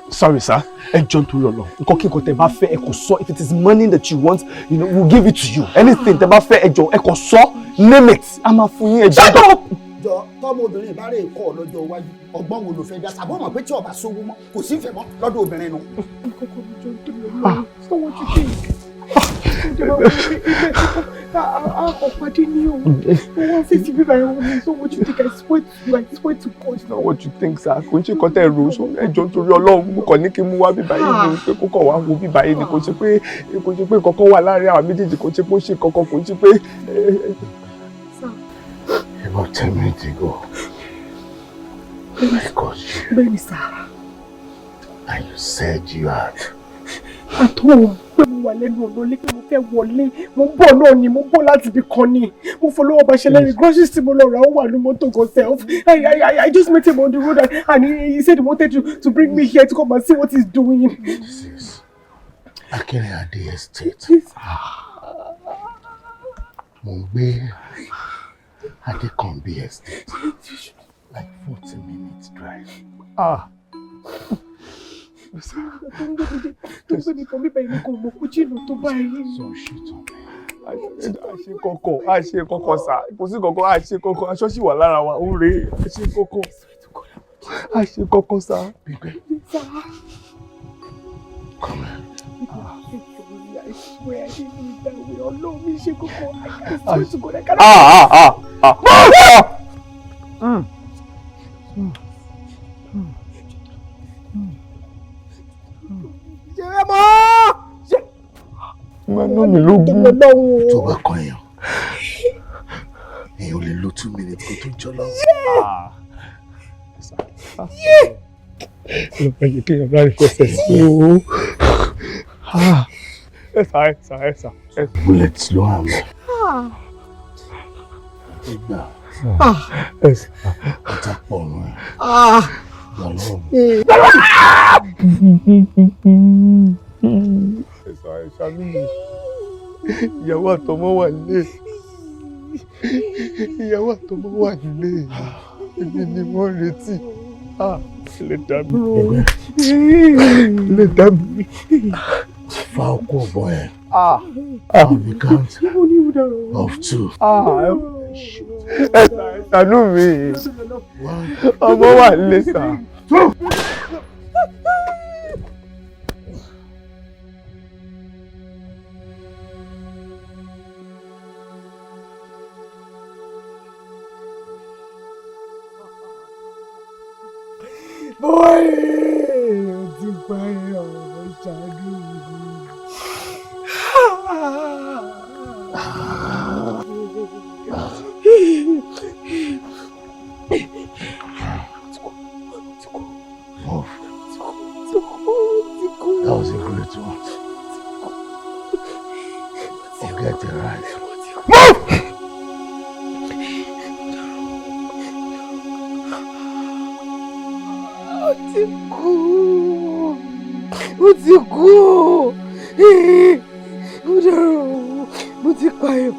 Sorry, sir. John Tulolo. If it is money that you want, we'll give it to you. Anything tẹ́ bá fẹ́ John, name it. I'm a fool. Shut up. Jọ tọmọbìnrin bá rè kọ́ lọ́jọ́ iwájú ọgbọ́n wo ló fẹ́ dá sábọ́ mọ̀ pé tí ọba sówó mọ́ kò sí ìfẹ́ mọ́ lọ́dọ̀ obìnrin nu. Ọ̀pàdé ni o. Wọ́n fi bíbá ẹ̀rọ mi. So what you think? I swear to God. It's not what you think, sir. Kò ń ṣe kọ́tẹ́ ẹ̀rọ so ẹjọ́ nítorí Ọlọ́run mú kàn ní kí n mú wá bíbá yìí ni pé kó kàn wá wo bíbá yìí ni kò ṣe pé kankan wà láàrin àwọn méjèèjì kò ṣe pé ó ṣe kankan kò ṣe pé. About 10 minutes ago, I called you. Bẹ́ẹ̀ni sá. And you said you had. Àtọ́ pé mo wà lẹ́nu ọ̀nà lé pé mo fẹ́ wọlé. Mo ń bọ̀ náà ni mo ń bọ̀ láti ibi kan ni. Mo fọlọ́wọ́ bá ṣẹlẹ̀ ní groceries tí mo lọ rà ó wà ní mọ́tò gan self. I just met him on the road and he said he wanted to bring me here to come and see what he's doing. This is Akinade Estate. Mo ń gbé Adekombi Estate. Like 40 minutes drive. Tó gbé mi kan bíbẹ̀ ìlú kan mọ̀ kú jìnnà tó báyìí. So shit on me. àṣe kọ̀kọ̀ sá kò sí kọ̀kọ̀ àṣe kọ̀kọ̀ aṣọ sì wà lára wa ó rèé àṣe kọ̀kọ̀ sá. Come here. I swear I didn't mean that way. Ọlọ́run mi ṣe kókó. I swear to God I cannot. Màá mi lógún. Tó bá kàn èèyàn, èèyàn ò lè lo 2 minutes kó tó jọ lọ. Lọ́pọ̀ yìí kéèyàn bá rí fẹsẹ̀ sí o. Ẹ̀sà. Bullets ló hàn mí. Ìgbà. Ọ̀tá pọ̀ mọ́ ẹ̀. Gbà lọ́wọ́ mi. Ẹ̀sà mi. Ìyàwó àtọmọ wà nílé. Èmi ni wọ́n retí. Lè dá mi. Fa ọkọ̀ ọ̀bọ ẹ̀. On the count of 2. Ṣàánú mi. Ọmọ wà nílé sà. Boy, ti parí ọ̀rọ̀ ṣàánú mi. That was a great one. You get it right. Move! Ó ti kú. Ó dára mo ti pààyàn.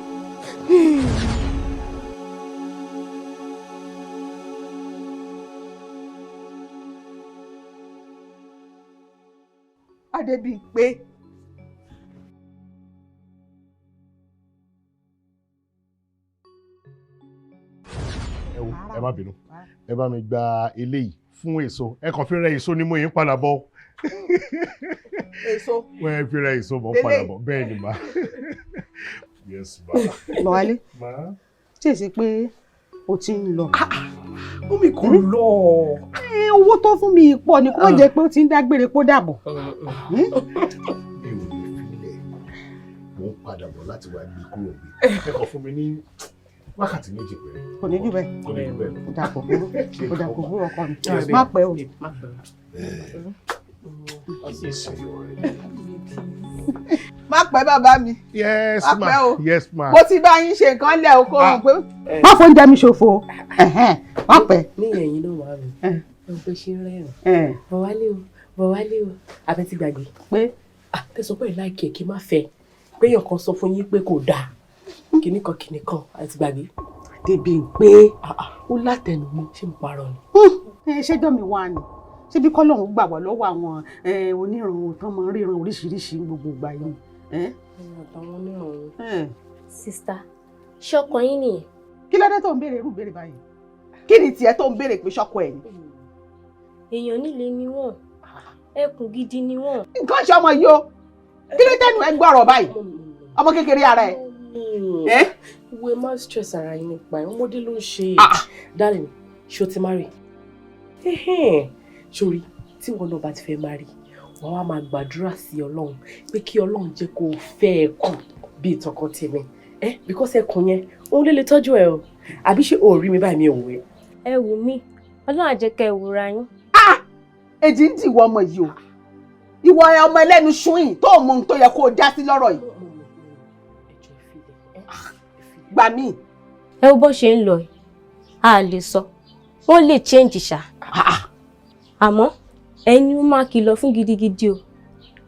Adébímpé. Ẹ má bínú. Ẹ bá mi gba eléyìí fún èso. Ẹ kàn fi rẹ èso ni mo yín padà bọ̀. Èso. Wọ́n fi rẹ èso mọ́ padà bọ̀. Bẹ́ẹ̀ ni ma. Yes ma. Bọ̀wálé. Tí èsì pé o ti ń lọ. Ó mi kò lọ. Owó tó fún mi pọ̀ ni kó jẹ́ pé ó ti ń dágbére kó dàbọ̀. Mi ò lè filẹ̀. Mo ń padà bọ̀ láti wá gbé kúrò bí. Ẹ kàn fún mi ní wákàtí méjì péré. Kò ní jù bẹ́ẹ̀. Kò ní jù bẹ́ẹ̀. Kò dàpọ̀ burú ọkọ mi. Má pẹ́ o. Má pẹ́ bàbá mi. Yes Má pẹ́ o. ma. Yes ma. Mo ti bá yín ṣe nǹkan lẹ̀ o kó hàn pé. Má fò ń jẹ mi ṣòfò. Má pẹ́. Ní ẹ̀yìn náà wà mí. Mo gbé ṣe rẹ́rìn. Bọ̀wálé o. Abẹ́ ti gbàgbé. Pé tẹ̀sán pé láìkí ẹ̀ kí n má fẹ́. Pé èèyàn kan sọ fún yín pé kò dáa. Kìnìkan àti gbàgbé. débi pé ó látẹnumọ́ ṣé mo parọ́ ni. ṣẹ́jọ́ mi wá ni ṣé bí kọ́lọ́hún gbà wá lọ́wọ́ àwọn onírun tó máa ń ríran oríṣiríṣi gbogbo ìgbà yìí. àtàwọn onírun. sista ṣé ọkọ yín nìyẹn. kí ló dé tó ń béèrè irú béèrè báyìí kí ni tiẹ̀ tó ń béèrè pé ṣọ́kọ ẹ̀ ni. èèyàn nílé ni wọ́n ẹkùn gidi ni wọ́n. nǹkan ṣe ọmọ yìí o kí ló tẹnu ẹ gbọ́rọ̀ báyìí ọmọ kékeré ara ẹ. ìwé má stress ara yín nípa ẹ ọmọdé ló ń ṣe darling ṣó ti marry sórí tí wọn náà bá ti fẹ́ marry wọn wá máa gbàdúrà sí Ọlọ́run pé kí Ọlọ́run jẹ́ kó fẹ́ ẹkùn bíi tọkọ tèmi because ẹkùn yẹn òun lè tọ́jú ẹ o àbí ṣé o rí mi báyìí mi ò wẹ. ẹ wù mí Ọlọ́run á jẹ́ kẹ́ ẹ wúra yín. èjì ń dìwọ ọmọ yìí o ìwọ ọmọ ẹlẹ́nu ṣúyìn tó mọ ohun tó yẹ kó o já sí lọ́rọ̀ yìí. gbà mí. ẹ wo bó ṣe ń lọ ẹ a lè sọ wọn lè change ṣá àmọ́ ẹni ó máa kìlọ̀ fún gidigidi o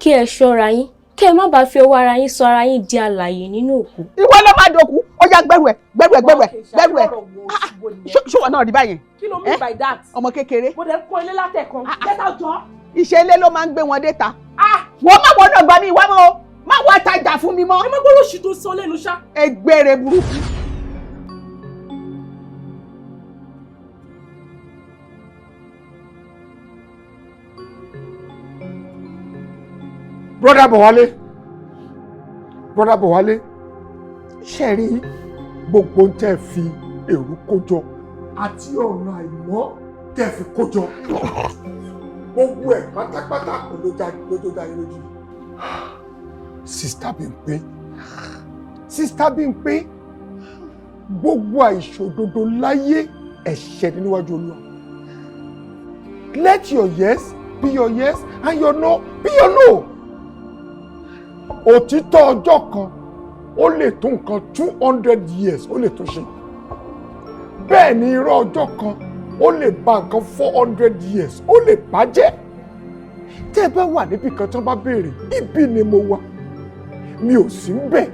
kí ẹ ṣọ́ra yín kí ẹ má bàa fi ọwọ́ ara yín sọ ara yín di alààyè nínú òkú. ìwọ ló máa dòkú ó yá gbẹrù ẹ ṣọwọ náà rí báyẹn. kí ló mean by that. ọmọ kékeré. mo dẹ̀ kọ́ ilé látẹ̀kan kẹta jọ. iṣẹ́ ilé ló máa ń gbé wọn dé ta. wọ́n má wọ́n náà gbà mí ìwá mọ́ o má wá tajà fún mi mọ́. ẹ má gbọ́dọ̀ ṣì tó sọ lẹ́nu ṣá. ẹgbẹ́rẹ́ burúkú. Brother Bọ̀wálé ṣe rí gbogbo ń tẹ́ fi èrú kójọ àti ọ̀nà àìmọ́ tẹ́ fi kójọ gbogbo ẹ̀ pátápátá kò ló dá yín lójú. Sista Bímpé gbogbo àìṣòdodo láyé ẹ̀ṣẹ̀ ní níwájú Olúwa. Let your yes be your yes and your no be your no. Òtítọ́ ọjọ́ kan ó lè tó nǹkan 200 years ó lè tó ṣe. Bẹ́ẹ̀ ni irọ́ ọjọ́ kan ó lè ba nǹkan 400 years ó lè bàjẹ́. Tẹ́ ẹ bá wà níbi kan tí wọ́n bá béèrè ibi ni mo wà mi ò sí ń bẹ̀.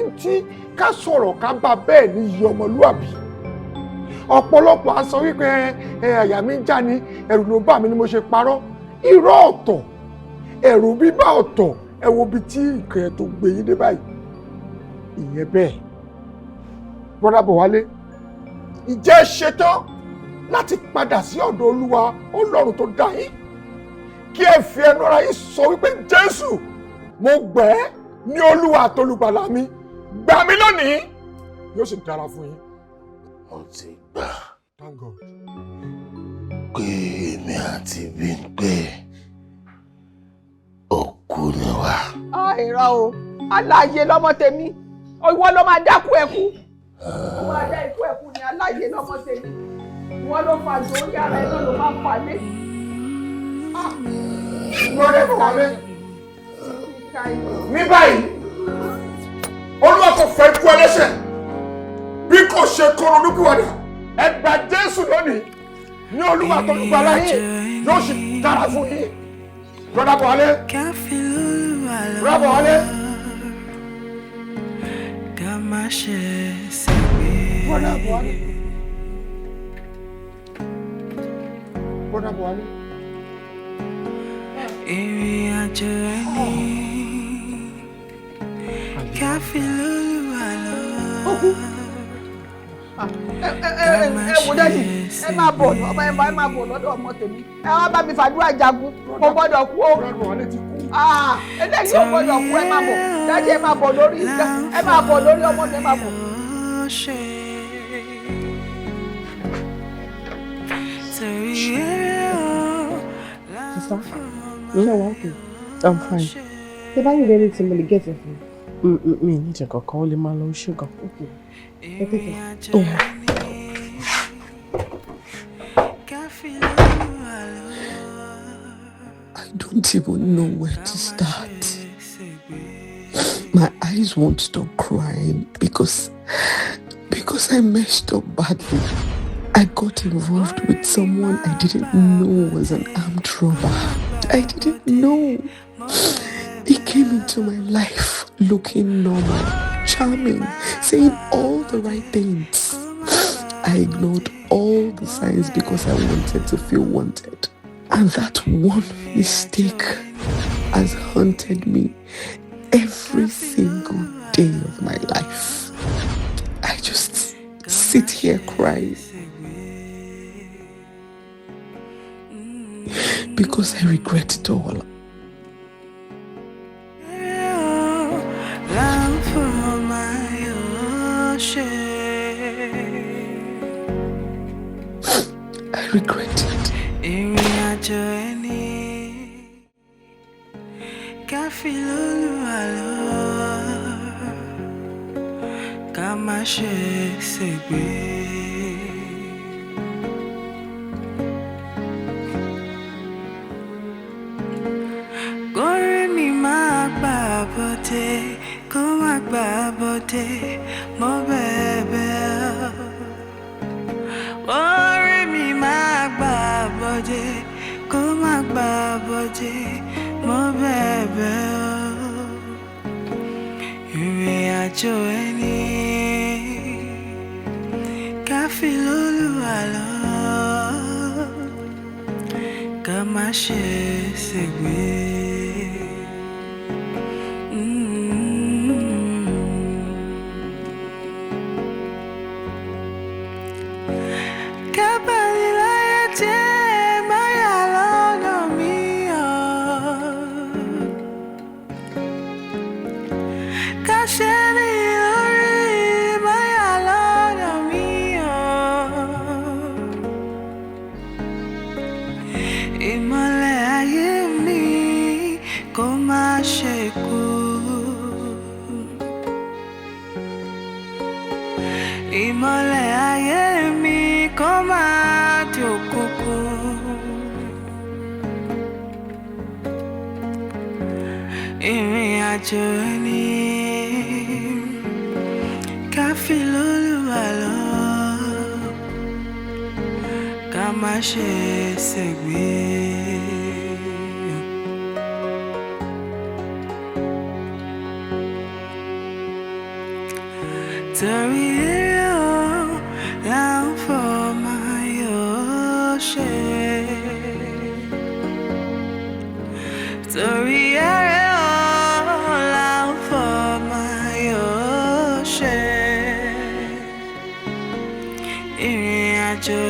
Ntí ká sọ̀rọ̀ ká bá bẹ́ẹ̀ ní iye ọmọlúàbí. Ọ̀pọ̀lọpọ̀ á sọ wípé àyà mi ń já ni ẹ̀rù ló bà mí ni mo ṣe parọ́. Irọ́ ọ̀tọ̀ ẹ̀rù bíbá ọ̀tọ̀ ẹ wo bí tí nǹkan ẹ̀ tó gbé yín dé báyìí. Ìyẹn bẹ́ẹ̀. Brother Bọ̀wálé ìjẹ́ ṣetán láti padà sí ọ̀dọ̀ Olúwa Ọlọ́run tó dá yín kí ẹ fi ẹnu ara yín sọ wípé Jésù mo gbà ẹ́ ní Olúwa àtolùgbàlà mi gbà mí lónìí yóò sì dára fún yín. Mo ti gbà Thank God. pé èmi àti Bímpé òkú ni wá. Irọ́ o aláàyè lọ́mọ tèmi ìwọ ló máa dákú ẹkú ó máa dá ikú ẹkú ni aláàyè lọ́mọ tèmi ìwọ ló fa jò ó yára ẹ náà ló máa fà lé. Brother Bọ̀wálé ní báyìí Olúwa kò fẹ́ kú ẹlẹ́ṣẹ̀ bí kò ṣe kó ronúpìwàdà ẹ gba Jésù lónìí ní Olúwa àtolùgbàlà yín yóò sì dára fún yín. Brother Bọ̀wálé. Brother Bọ̀wálé. Brother Bọ̀wálé. Brother Bọ̀wálé. Ìrìn àjò ẹni ká fi lólùwà lọ́wọ́. Ẹ wò dájú ẹ máa bọ̀ ọmọ ẹ máa bọ̀ lọ́dọ̀ ọmọ tèmi ẹ wá bá mi fàdúrà jagun mo gbọ́dọ̀ kú o. Eléyìí ò gbọ́dọ̀ kú ẹ máa bọ̀ dájú ẹ máa bọ̀ lórí ọmọ tẹ máa bọ̀. Sister, you know what? I'm fine. If I need anything, I'm gonna get it for you. Me need to go call him alone sugar. Okay. Oh. I don't even know where to start. My eyes won't stop crying because I messed up badly. I got involved with someone I didn't know was an armed robber. I didn't know. He came into my life looking normal, charming, saying all the right things. I ignored all the signs because I wanted to feel wanted. And that one mistake has haunted me every single day of my life. I just sit here crying because I regret it all. I regret it. Joy.